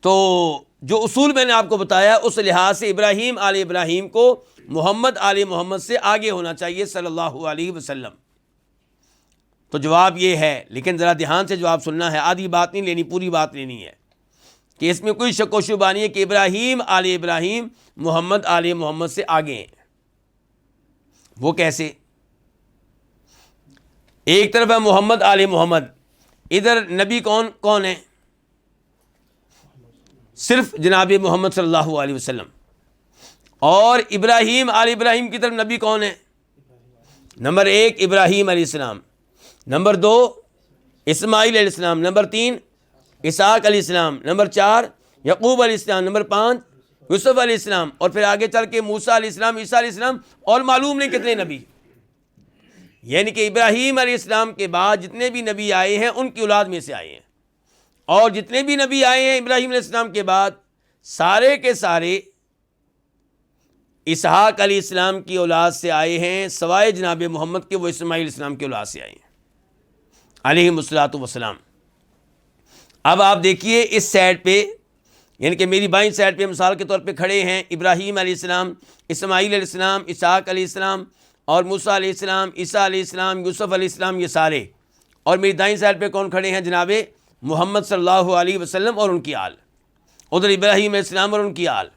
تو جو اصول میں نے آپ کو بتایا اس لحاظ سے ابراہیم آل ابراہیم کو محمد آل محمد سے آگے ہونا چاہیے صلی اللہ علیہ وسلم۔ تو جواب یہ ہے، لیکن ذرا دھیان سے جواب سننا ہے، آدھی بات نہیں لینی، پوری بات لینی ہے، کہ اس میں کوئی شک و شبہ نہیں ہے کہ ابراہیم آل ابراہیم محمد آل محمد سے آگے ہیں۔ وہ کیسے؟ ایک طرف ہے محمد آل محمد، ادھر نبی کون ہے؟ صرف جناب محمد صلی اللہ علیہ وسلم۔ اور ابراہیم آل ابراہیم کی طرف نبی کون ہے؟ نمبر 1 ابراہیم علیہ السلام، نمبر 2 اسماعیل علیہ السلام، نمبر 3 اسحاق علیہ السلام، نمبر 4 یعقوب علیہ السلام، نمبر 5 یوسف علیہ السلام، اور پھر آگے چل کے موسیٰ علیہ السلام، عیسیٰ علیہ السلام، اور معلوم نہیں کتنے نبی۔ یعنی کہ ابراہیم علیہ السلام کے بعد جتنے بھی نبی آئے ہیں ان کی اولاد میں سے آئے ہیں، اور جتنے بھی نبی آئے ہیں ابراہیم علیہ السلام کے بعد سارے کے سارے اسحاق علیہ السلام کی اولاد سے آئے ہیں، سوائے جناب محمد کے، وہ اسماعیل علیہ السلام کی اولاد سے آئے ہیں علیہ الصلوۃ والسلام۔ اب آپ دیکھیے اس سائڈ پہ، یعنی کہ میری بائیں سائڈ پہ مثال کے طور پہ کھڑے ہیں ابراہیم علیہ السلام، اسماعیل علیہ السلام، اسحاق علیہ السلام، اور موسیٰ علیہ السلام، عیسیٰ علیہ السلام، یوسف علیہ السلام، یہ سارے۔ اور میری دائیں سائڈ پہ کون کھڑے ہیں؟ جناب محمد صلی اللہ علیہ وسلم اور ان کی آل، ادھر ابراہیم علیہ السلام اور ان کی آل۔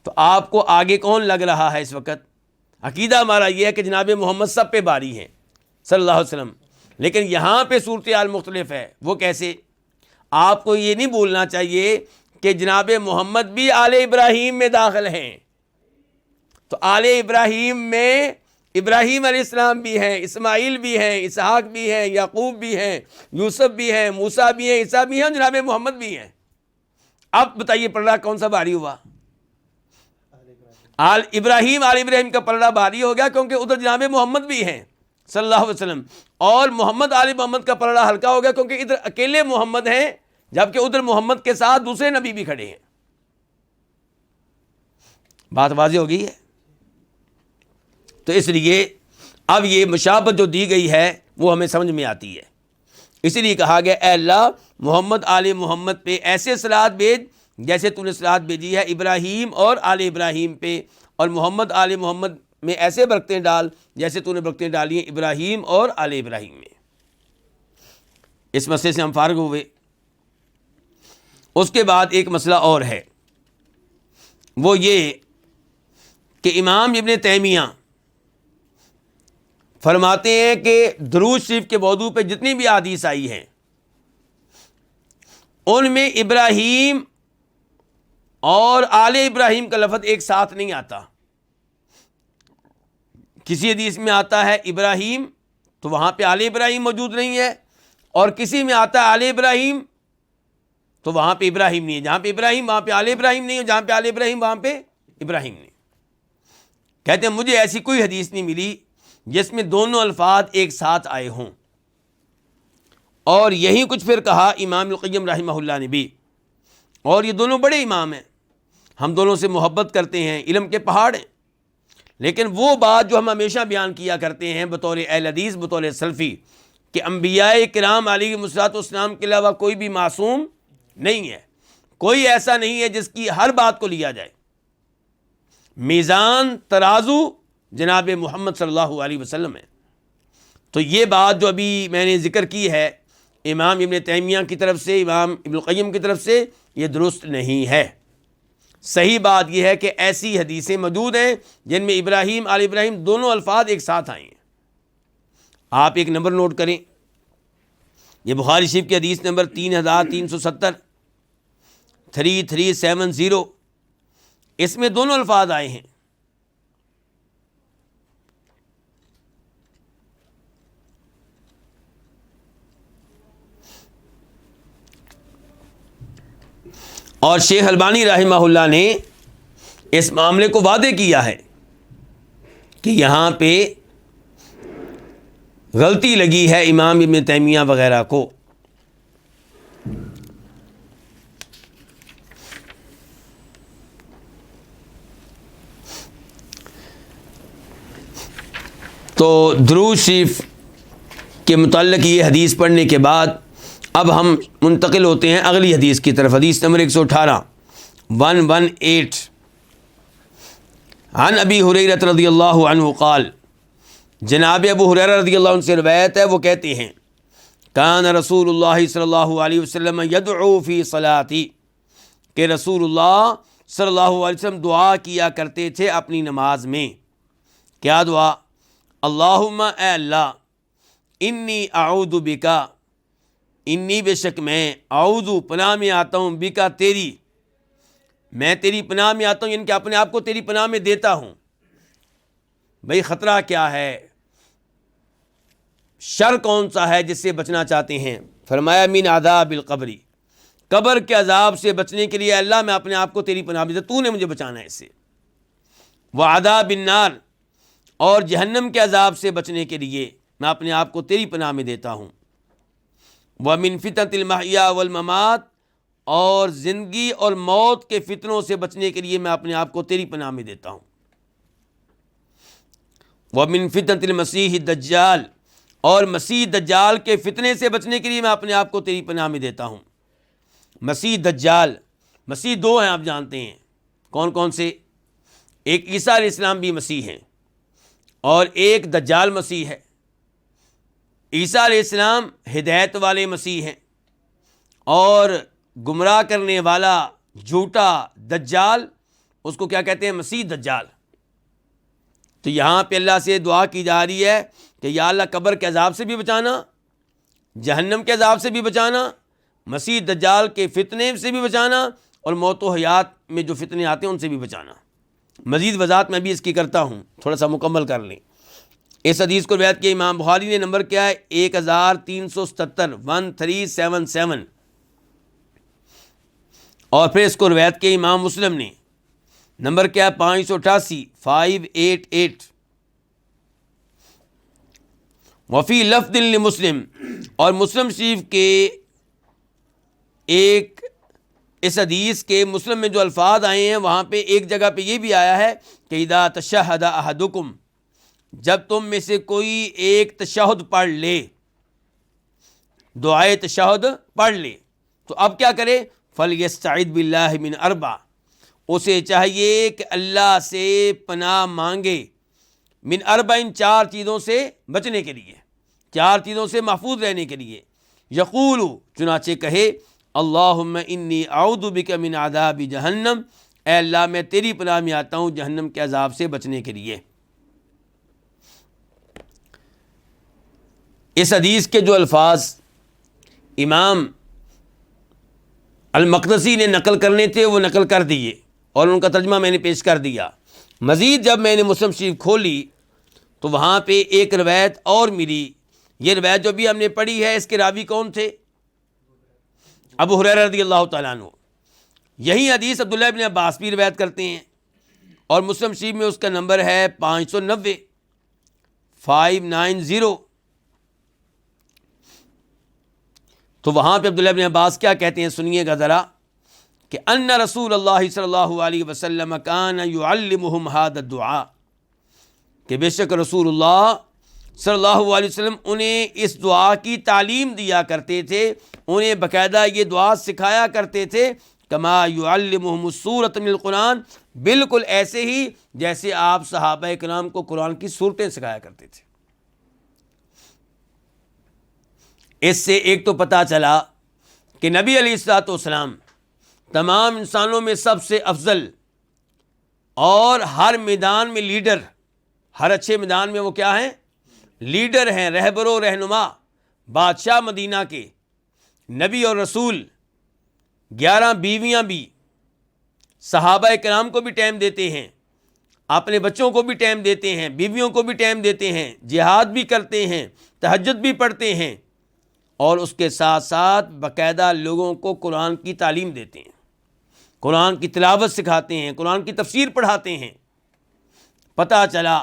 تو آپ کو آگے کون لگ رہا ہے اس وقت؟ عقیدہ ہمارا یہ ہے کہ جناب محمد سب پہ باری ہیں صلی اللہ علیہ وسلم، لیکن یہاں پہ صورتحال مختلف ہے۔ وہ کیسے؟ آپ کو یہ نہیں بھولنا چاہیے کہ جناب محمد بھی آل ابراہیم میں داخل ہیں۔ تو آل ابراہیم میں ابراہیم علیہ السلام بھی ہیں، اسماعیل بھی ہیں، اسحاق بھی ہیں، یعقوب بھی ہیں، یوسف بھی ہیں، موسیٰ بھی ہیں، عیسیٰ بھی ہیں، جناب محمد بھی ہیں۔ اب بتائیے پلڑا کون سا بھاری ہوا؟ آل ابراہیم کا پلڑا بھاری ہو گیا، کیونکہ ادھر جناب محمد بھی ہیں صلی اللہ علیہ وسلم، اور محمد آل محمد کا پلڑا ہلکا ہو گیا، کیونکہ ادھر اکیلے محمد ہیں، جبکہ ادھر محمد کے ساتھ دوسرے نبی بھی کھڑے ہیں۔ بات واضح ہو گئی ہے؟ تو اس لیے اب یہ مشابہت جو دی گئی ہے وہ ہمیں سمجھ میں آتی ہے۔ اسی لیے کہا گیا اے اللہ محمد آل محمد پہ ایسے صلات بھیج جیسے تو نے صلات بھیجی ہے ابراہیم اور آل ابراہیم پہ، اور محمد آل محمد میں ایسے برکتیں ڈال جیسے تو نے برکتیں ڈالی ہیں ابراہیم اور آل ابراہیم میں۔ اس مسئلے سے ہم فارغ ہوئے۔ اس کے بعد ایک مسئلہ اور ہے، وہ یہ کہ امام ابن تیمیہ فرماتے ہیں کہ درود شریف کے موضوع پہ جتنی بھی احادیث آئی ہیں ان میں ابراہیم اور آل ابراہیم کا لفظ ایک ساتھ نہیں آتا۔ کسی حدیث میں آتا ہے ابراہیم تو وہاں پہ آل ابراہیم موجود نہیں ہے، اور کسی میں آتا ہے آل ابراہیم تو وہاں پہ ابراہیم نہیں ہے، جہاں پہ ابراہیم وہاں پہ آل ابراہیم نہیں ہے، جہاں پہ آل ابراہیم وہاں پہ ابراہیم نہیں۔ کہتے ہیں مجھے ایسی کوئی حدیث نہیں ملی جس میں دونوں الفاظ ایک ساتھ آئے ہوں۔ اور یہی کچھ پھر کہا امام القیم رحمہ اللہ نے بھی، اور یہ دونوں بڑے امام ہیں، ہم دونوں سے محبت کرتے ہیں، علم کے پہاڑ ہیں، لیکن وہ بات جو ہم ہمیشہ بیان کیا کرتے ہیں بطور اہل حدیث، بطور سلفی، کہ انبیاء کرام علیہم الصلوۃ والسلام کے علاوہ کوئی بھی معصوم نہیں ہے، کوئی ایسا نہیں ہے جس کی ہر بات کو لیا جائے۔ میزان ترازو جناب محمد صلی اللہ علیہ وسلم ہے۔ تو یہ بات جو ابھی میں نے ذکر کی ہے امام ابن تیمیہ کی طرف سے، امام ابن القیم کی طرف سے، یہ درست نہیں ہے۔ صحیح بات یہ ہے کہ ایسی حدیثیں موجود ہیں جن میں ابراہیم آل ابراہیم دونوں الفاظ ایک ساتھ آئے ہیں۔ آپ ایک نمبر نوٹ کریں، یہ بخاری شریف کی حدیث نمبر 3370 3370، اس میں دونوں الفاظ آئے ہیں۔ اور شیخ البانی رحمہ اللہ نے اس معاملے کو واضح کیا ہے کہ یہاں پہ غلطی لگی ہے امام ابن تیمیہ وغیرہ کو۔ تو درود شریف کے متعلق یہ حدیث پڑھنے کے بعد اب ہم منتقل ہوتے ہیں اگلی حدیث کی طرف، حدیث نمبر 118 عن ابی ہریرہ رضی اللہ عنہ قال، جناب ابو ہریرہ رضی اللہ عنہ سے روایت ہے، وہ کہتے ہیں کان رسول اللہ صلی اللہ علیہ وسلم یدعو فی صلاتی، کہ رسول اللہ صلی اللہ علیہ وسلم دعا کیا کرتے تھے اپنی نماز میں۔ کیا دعا؟ اللہم اے اللہ، انی اعوذ بکا، انی بے شک میں، اعوذ پناہ میں آتا ہوں، بکا تیری، میں تیری پناہ میں آتا ہوں، یعنی کہ اپنے آپ کو تیری پناہ میں دیتا ہوں۔ بھئی خطرہ کیا ہے، شر کون سا ہے جس سے بچنا چاہتے ہیں؟ فرمایا من عذاب القبر، قبر کے عذاب سے بچنے کے لیے اللہ میں اپنے آپ کو تیری پناہ میں دیتا، تو نے مجھے بچانا ہے اس سے۔ وعذاب النار، اور جہنم کے عذاب سے بچنے کے لیے میں اپنے آپ کو تیری پناہ میں دیتا ہوں۔ وَمِن فِتَنَةِ الْمَحْيَا وَالْمَمَاتِ، اور زندگی اور موت کے فتنوں سے بچنے کے لیے میں اپنے آپ کو تیری پناہ میں دیتا ہوں۔ وَمِن فِتْنَةِ الْمَسِيحِ الدَّجَّالِ، اور مسیح دجال کے فتنے سے بچنے کے لیے میں اپنے آپ کو تیری پناہ میں دیتا ہوں۔ مسیح دجال، مسیح دو ہیں آپ جانتے ہیں، کون کون سے؟ ایک عیسیٰ علیہ السلام بھی مسیح ہیں، اور ایک دجال مسیح ہے۔ عیسیٰ علیہ السلام ہدایت والے مسیح ہیں، اور گمراہ کرنے والا جھوٹا دجال، اس کو کیا کہتے ہیں؟ مسیح دجال۔ تو یہاں پہ اللہ سے دعا کی جا رہی ہے کہ یا اللہ قبر کے عذاب سے بھی بچانا، جہنم کے عذاب سے بھی بچانا، مسیح دجال کے فتنے سے بھی بچانا، اور موت و حیات میں جو فتنے آتے ہیں ان سے بھی بچانا۔ مزید وضاحت میں بھی اس کی کرتا ہوں، تھوڑا سا مکمل کر لیں۔ اس حدیث کو روایت کیا امام بخاری نے، نمبر کیا ہے؟ 1377 1377، اور پھر اس کو روایت کیا امام مسلم نے، نمبر کیا ہے؟ 588 588۔ وفی لفظ لمسلم، اور مسلم شریف کے ایک اس حدیث کے مسلم میں جو الفاظ آئے ہیں وہاں پہ ایک جگہ پہ یہ بھی آیا ہے کہ اذا تشہد احدکم، جب تم میں سے کوئی ایک تشہد پڑھ لے، دعائے تشہد پڑھ لے، تو اب کیا کرے؟ فَلْيَسْتَعِذْ بِاللَّهِ مِنْ أَرْبَعٍ، اسے چاہیے کہ اللہ سے پناہ مانگے، من اربعین، چار چیزوں سے بچنے کے لیے، چار چیزوں سے محفوظ رہنے کے لیے۔ یقول، چنانچہ کہے، اللہم انی اعوذ بک من عذاب جہنم، اے اللہ میں تیری پناہ میں آتا ہوں جہنم کے عذاب سے بچنے کے لیے۔ اس حدیث کے جو الفاظ امام المقدسی نے نقل کرنے تھے وہ نقل کر دیے، اور ان کا ترجمہ میں نے پیش کر دیا۔ مزید جب میں نے مسلم شریف کھولی تو وہاں پہ ایک روایت اور ملی یہ روایت جو بھی ہم نے پڑھی ہے اس کے راوی کون تھے؟ ابو ہریرہ رضی اللہ تعالیٰ عنہ۔ یہی حدیث عبداللہ بن عباس بھی روایت کرتے ہیں، اور مسلم شریف میں اس کا نمبر ہے 590 590۔ تو وہاں پہ عبداللہ بن عباس کیا کہتے ہیں سنیے گا ذرا، کہ ان رسول اللہ صلی اللہ علیہ وسلم کان یعلمہم ھذا الدعاء، کہ بے شک رسول اللہ صلی اللہ علیہ وسلم انہیں اس دعا کی تعلیم دیا کرتے تھے، انہیں باقاعدہ یہ دعا سکھایا کرتے تھے، کما یعلمہم السورۃ من القرآن، بالکل ایسے ہی جیسے آپ صحابہ کرام کو قرآن کی سورتیں سکھایا کرتے تھے۔ اس سے ایک تو پتہ چلا کہ نبی علیہ الصلوۃ والسلام تمام انسانوں میں سب سے افضل اور ہر میدان میں لیڈر، ہر اچھے میدان میں وہ کیا ہیں؟ لیڈر ہیں، رہبر و رہنما، بادشاہ مدینہ کے، نبی اور رسول، 11 بیویاں بھی، صحابہ کرام کو بھی ٹائم دیتے ہیں، اپنے بچوں کو بھی ٹائم دیتے ہیں، بیویوں کو بھی ٹائم دیتے ہیں، جہاد بھی کرتے ہیں، تہجد بھی پڑھتے ہیں، اور اس کے ساتھ ساتھ باقاعدہ لوگوں کو قرآن کی تعلیم دیتے ہیں، قرآن کی تلاوت سکھاتے ہیں، قرآن کی تفسیر پڑھاتے ہیں۔ پتہ چلا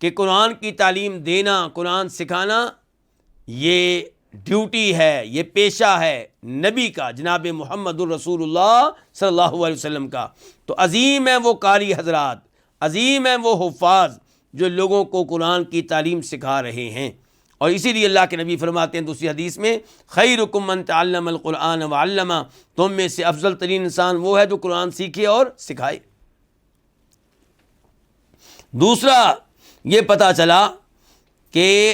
کہ قرآن کی تعلیم دینا، قرآن سکھانا، یہ ڈیوٹی ہے، یہ پیشہ ہے نبی کا، جناب محمد الرسول اللہ صلی اللہ علیہ وسلم کا۔ تو عظیم ہیں وہ قاری حضرات، عظیم ہیں وہ حفاظ جو لوگوں کو قرآن کی تعلیم سکھا رہے ہیں۔ اور اسی لیے اللہ کے نبی فرماتے ہیں دوسری حدیث میں، خیرکم من تعلم القرآن وعلمہ، تم میں سے افضل ترین انسان وہ ہے جو قرآن سیکھے اور سکھائے۔ دوسرا یہ پتہ چلا کہ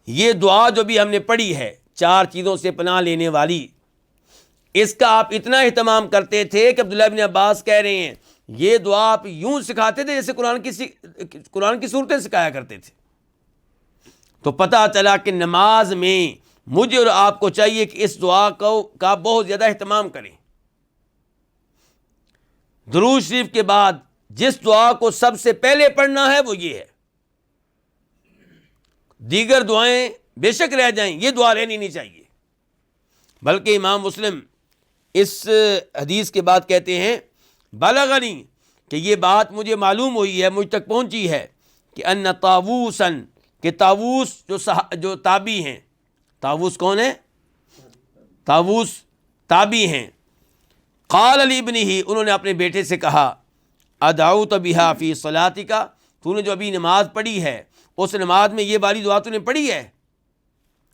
یہ دعا جو بھی ہم نے پڑھی ہے 4 چیزوں سے پناہ لینے والی، اس کا آپ اتنا اہتمام کرتے تھے کہ عبداللہ بن عباس کہہ رہے ہیں یہ دعا آپ یوں سکھاتے تھے جیسے قرآن کی صورتیں سکھایا کرتے تھے۔ تو پتہ چلا کہ نماز میں مجھے اور آپ کو چاہیے کہ اس دعا کا بہت زیادہ اہتمام کریں۔ درود شریف کے بعد جس دعا کو سب سے پہلے پڑھنا ہے وہ یہ ہے، دیگر دعائیں بے شک رہ جائیں، یہ دعا رہنی نہیں چاہیے۔ بلکہ امام مسلم اس حدیث کے بعد کہتے ہیں، بلغنی، کہ یہ بات مجھے معلوم ہوئی ہے، مجھ تک پہنچی ہے، کہ ان طاووسن، کہ طاووس جو تابی ہیں، طاووس کون ہے؟ طاووس تابی ہیں، قال لابنہ، انہوں نے اپنے بیٹے سے کہا، ادعوت بہا فی صلاتک، تو نے جو ابھی نماز پڑھی ہے اس نماز میں یہ والی دعا تو نے پڑھی ہے،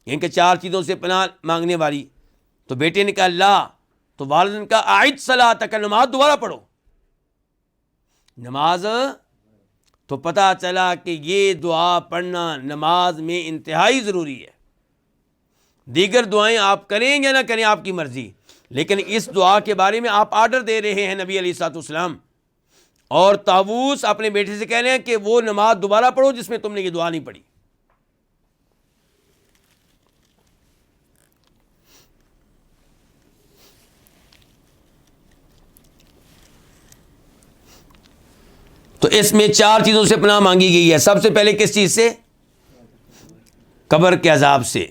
یعنی کہ 4 چیزوں سے پناہ مانگنے والی؟ تو بیٹے نے کہا لا، تو والد نے کہا اعد صلاتک، نماز دوبارہ پڑھو۔ نماز، تو پتہ چلا کہ یہ دعا پڑھنا نماز میں انتہائی ضروری ہے۔ دیگر دعائیں آپ کریں یا نہ کریں آپ کی مرضی، لیکن اس دعا کے بارے میں آپ آرڈر دے رہے ہیں نبی علیہ الصلوۃ والسلام، اور طاووس اپنے بیٹے سے کہہ رہے ہیں کہ وہ نماز دوبارہ پڑھو جس میں تم نے یہ دعا نہیں پڑھی۔ تو اس میں 4 چیزوں سے پناہ مانگی گئی ہے۔ سب سے پہلے کس چیز سے؟ قبر کے عذاب سے۔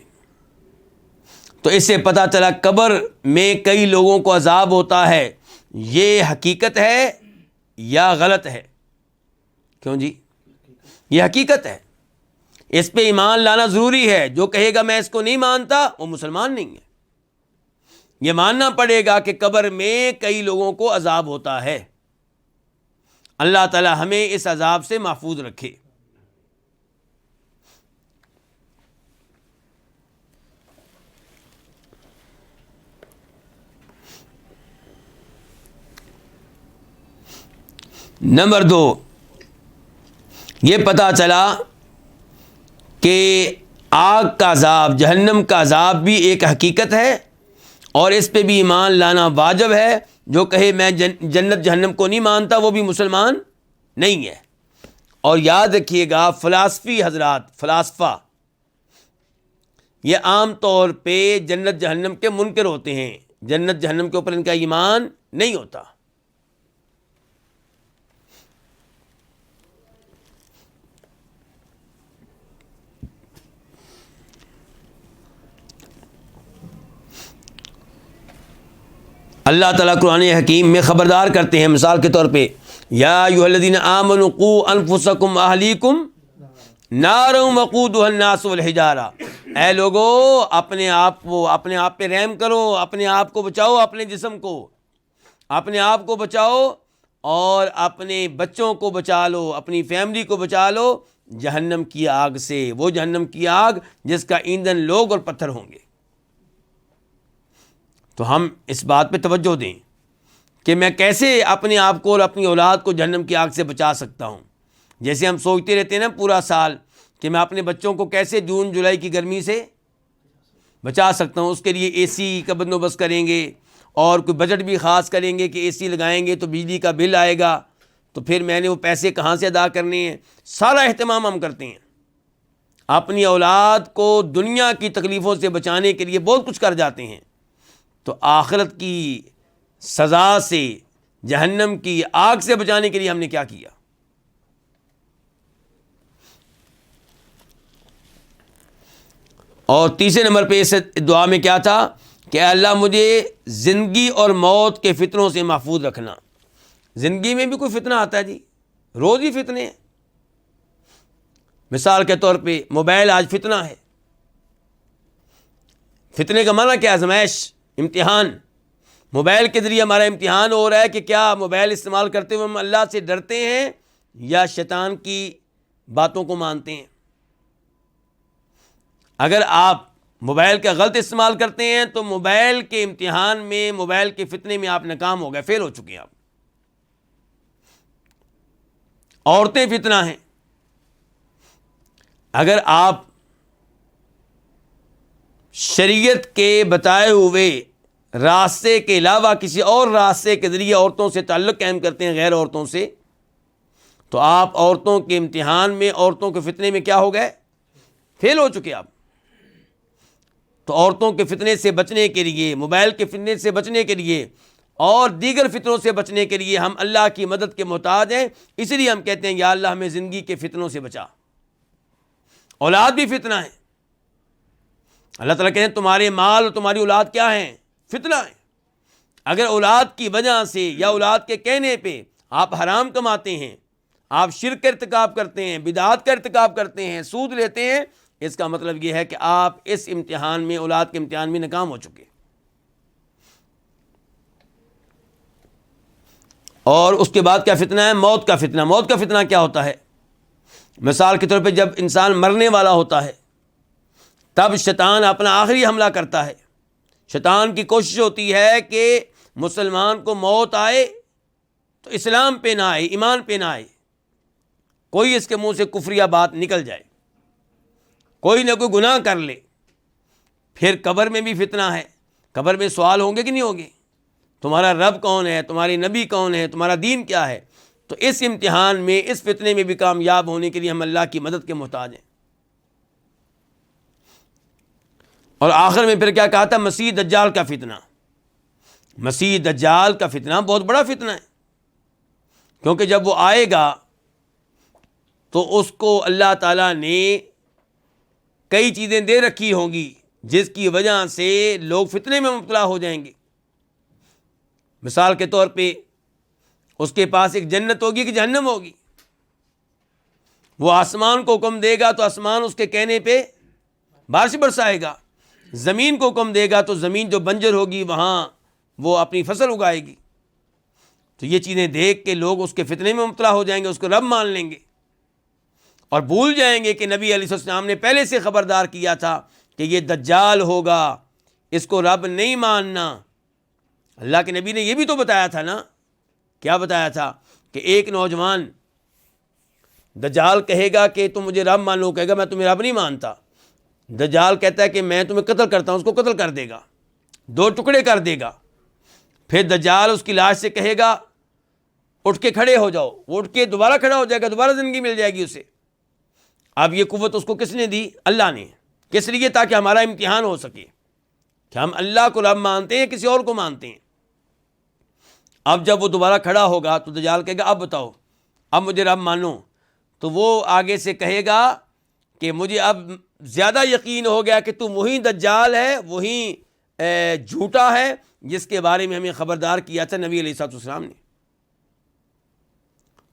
تو اس سے پتہ چلا قبر میں کئی لوگوں کو عذاب ہوتا ہے، یہ حقیقت ہے یا غلط ہے؟ کیوں جی؟ یہ حقیقت ہے، اس پہ ایمان لانا ضروری ہے۔ جو کہے گا میں اس کو نہیں مانتا وہ مسلمان نہیں ہے۔ یہ ماننا پڑے گا کہ قبر میں کئی لوگوں کو عذاب ہوتا ہے۔ اللہ تعالی ہمیں اس عذاب سے محفوظ رکھے۔ نمبر 2، یہ پتہ چلا کہ آگ کا عذاب، جہنم کا عذاب بھی ایک حقیقت ہے، اور اس پہ بھی ایمان لانا واجب ہے۔ جو کہے میں جنت جہنم کو نہیں مانتا وہ بھی مسلمان نہیں ہے۔ اور یاد رکھیے گا فلاسفی حضرات، فلاسفہ یہ عام طور پہ جنت جہنم کے منکر ہوتے ہیں، جنت جہنم کے اوپر ان کا ایمان نہیں ہوتا۔ اللہ تعالیٰ قرآن حکیم میں خبردار کرتے ہیں، مثال کے طور پہ یا ایھا الذین آمنوا قوا انفسکم واہلیکم نارا وقودھا الناس والحجارہ، اے لوگو اپنے آپ پہ رحم کرو، اپنے آپ کو بچاؤ، اپنے جسم کو، اپنے آپ کو بچاؤ اور اپنے بچوں کو بچا لو، اپنی فیملی کو بچا لو جہنم کی آگ سے، وہ جہنم کی آگ جس کا ایندھن لوگ اور پتھر ہوں گے۔ تو ہم اس بات پہ توجہ دیں کہ میں کیسے اپنے آپ کو اور اپنی اولاد کو جہنم کی آگ سے بچا سکتا ہوں۔ جیسے ہم سوچتے رہتے ہیں نا پورا سال کہ میں اپنے بچوں کو کیسے جون جولائی کی گرمی سے بچا سکتا ہوں، اس کے لیے اے سی کا بندوبست کریں گے اور کوئی بجٹ بھی خاص کریں گے کہ اے سی لگائیں گے تو بجلی کا بل آئے گا، تو پھر میں نے وہ پیسے کہاں سے ادا کرنے ہیں، سارا اہتمام ہم کرتے ہیں۔ اپنی اولاد کو دنیا کی تکلیفوں سے بچانے کے لیے بہت کچھ کر جاتے ہیں، تو آخرت کی سزا سے، جہنم کی آگ سے بچانے کے لیے ہم نے کیا کیا؟ اور تیسرے نمبر پہ اس دعا میں کیا تھا کہ اے اللہ مجھے زندگی اور موت کے فتنوں سے محفوظ رکھنا۔ زندگی میں بھی کوئی فتنہ آتا ہے جی، روز ہی فتنے ہیں۔ مثال کے طور پہ موبائل آج فتنہ ہے۔ فتنے کا معنی کیا ہے؟ آزمائش، امتحان۔ موبائل کے ذریعے ہمارا امتحان ہو رہا ہے کہ کیا موبائل استعمال کرتے ہوئے ہم اللہ سے ڈرتے ہیں یا شیطان کی باتوں کو مانتے ہیں۔ اگر آپ موبائل کا غلط استعمال کرتے ہیں تو موبائل کے امتحان میں، موبائل کے فتنے میں آپ ناکام ہو گئے، فیل ہو چکے ہیں آپ۔ عورتیں فتنہ ہیں۔ اگر آپ شریعت کے بتائے ہوئے راستے کے علاوہ کسی اور راستے کے ذریعے عورتوں سے تعلق قائم کرتے ہیں، غیر عورتوں سے، تو آپ عورتوں کے امتحان میں، عورتوں کے فتنے میں کیا ہو گئے؟ فیل ہو چکے آپ۔ تو عورتوں کے فتنے سے بچنے کے لیے، موبائل کے فتنے سے بچنے کے لیے اور دیگر فتنوں سے بچنے کے لیے ہم اللہ کی مدد کے محتاج ہیں۔ اس لیے ہم کہتے ہیں یا اللہ ہمیں زندگی کے فتنوں سے بچا۔ اولاد بھی فتنہ ہے۔ اللہ تعالیٰ کہتے ہیں تمہارے مال اور تمہاری اولاد کیا ہیں؟ فتنہ ہے۔ اگر اولاد کی وجہ سے یا اولاد کے کہنے پہ آپ حرام کماتے ہیں، آپ شرک کا ارتکاب کرتے ہیں، بدعات کا ارتکاب کرتے ہیں، سود لیتے ہیں، اس کا مطلب یہ ہے کہ آپ اس امتحان میں، اولاد کے امتحان میں ناکام ہو چکے۔ اور اس کے بعد کیا فتنہ ہے؟ موت کا فتنہ۔ موت کا فتنہ کیا ہوتا ہے؟ مثال کے طور پہ جب انسان مرنے والا ہوتا ہے تب شیطان اپنا آخری حملہ کرتا ہے۔ شیطان کی کوشش ہوتی ہے کہ مسلمان کو موت آئے تو اسلام پہ نہ آئے، ایمان پہ نہ آئے، کوئی اس کے منہ سے کفریہ بات نکل جائے، کوئی نہ کوئی گناہ کر لے۔ پھر قبر میں بھی فتنہ ہے۔ قبر میں سوال ہوں گے کہ نہیں ہوں گے؟ تمہارا رب کون ہے؟ تمہارے نبی کون ہے؟ تمہارا دین کیا ہے؟ تو اس امتحان میں، اس فتنے میں بھی کامیاب ہونے کے لیے ہم اللہ کی مدد کے محتاج ہیں۔ اور آخر میں پھر کیا کہا تھا؟ مسیح دجال کا فتنہ۔ مسیح دجال کا فتنہ بہت بڑا فتنہ ہے، کیونکہ جب وہ آئے گا تو اس کو اللہ تعالیٰ نے کئی چیزیں دے رکھی ہوں گی جس کی وجہ سے لوگ فتنے میں مبتلا ہو جائیں گے۔ مثال کے طور پہ اس کے پاس ایک جنت ہوگی کہ جہنم ہوگی۔ وہ آسمان کو حکم دے گا تو آسمان اس کے کہنے پہ بارش برسائے گا، زمین کو حکم دے گا تو زمین جو بنجر ہوگی وہاں وہ اپنی فصل اگائے گی۔ تو یہ چیزیں دیکھ کے لوگ اس کے فتنے میں مبتلا ہو جائیں گے، اس کو رب مان لیں گے اور بھول جائیں گے کہ نبی علیہ السلام نے پہلے سے خبردار کیا تھا کہ یہ دجال ہوگا، اس کو رب نہیں ماننا۔ اللہ کے نبی نے یہ بھی تو بتایا تھا نا، کیا بتایا تھا کہ ایک نوجوان دجال کہے گا کہ تم مجھے رب مان لو، کہے گا میں تمہیں رب نہیں مانتا۔ دجال کہتا ہے کہ میں تمہیں قتل کرتا ہوں، اس کو قتل کر دے گا، 2 ٹکڑے کر دے گا۔ پھر دجال اس کی لاش سے کہے گا اٹھ کے کھڑے ہو جاؤ، وہ اٹھ کے دوبارہ کھڑا ہو جائے گا، دوبارہ زندگی مل جائے گی اسے۔ اب یہ قوت اس کو کس نے دی؟ اللہ نے۔ کس لیے؟ تاکہ ہمارا امتحان ہو سکے کہ ہم اللہ کو رب مانتے ہیں کسی اور کو مانتے ہیں۔ اب جب وہ دوبارہ کھڑا ہوگا تو دجال کہے گا اب بتاؤ، اب مجھے رب مانو۔ تو وہ آگے سے کہے گا کہ مجھے اب زیادہ یقین ہو گیا کہ تو وہی دجال ہے، وہی جھوٹا ہے جس کے بارے میں ہمیں خبردار کیا تھا نبی علیہ الصلوۃ والسلام نے۔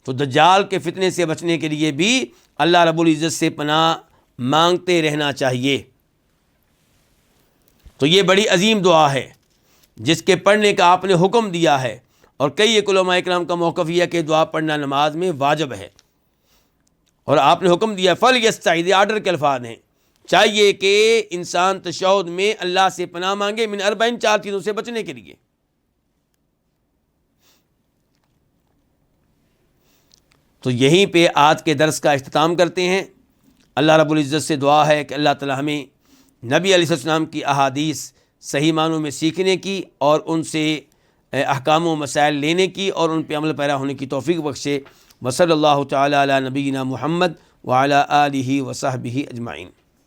تو دجال کے فتنے سے بچنے کے لیے بھی اللہ رب العزت سے پناہ مانگتے رہنا چاہیے۔ تو یہ بڑی عظیم دعا ہے جس کے پڑھنے کا آپ نے حکم دیا ہے، اور کئی ایک علماء کرام کا موقف یہ ہے کہ دعا پڑھنا نماز میں واجب ہے، اور آپ نے حکم دیا فَلْيَسْتَعِذْ، آرڈر کے الفاظ ہیں، چاہیے کہ انسان تشہد میں اللہ سے پناہ مانگے من اربعین، 4 چیزوں سے بچنے کے لیے۔ تو یہیں پہ آج کے درس کا اختتام کرتے ہیں۔ اللہ رب العزت سے دعا ہے کہ اللہ تعالی ہمیں نبی علیہ السلام کی احادیث صحیح معنوں میں سیکھنے کی اور ان سے احکام و مسائل لینے کی اور ان پہ عمل پیرا ہونے کی توفیق بخشے۔ وصلی اللہ تعالی علی نبینا محمد وعلی آلہ وصحبہ اجمعین۔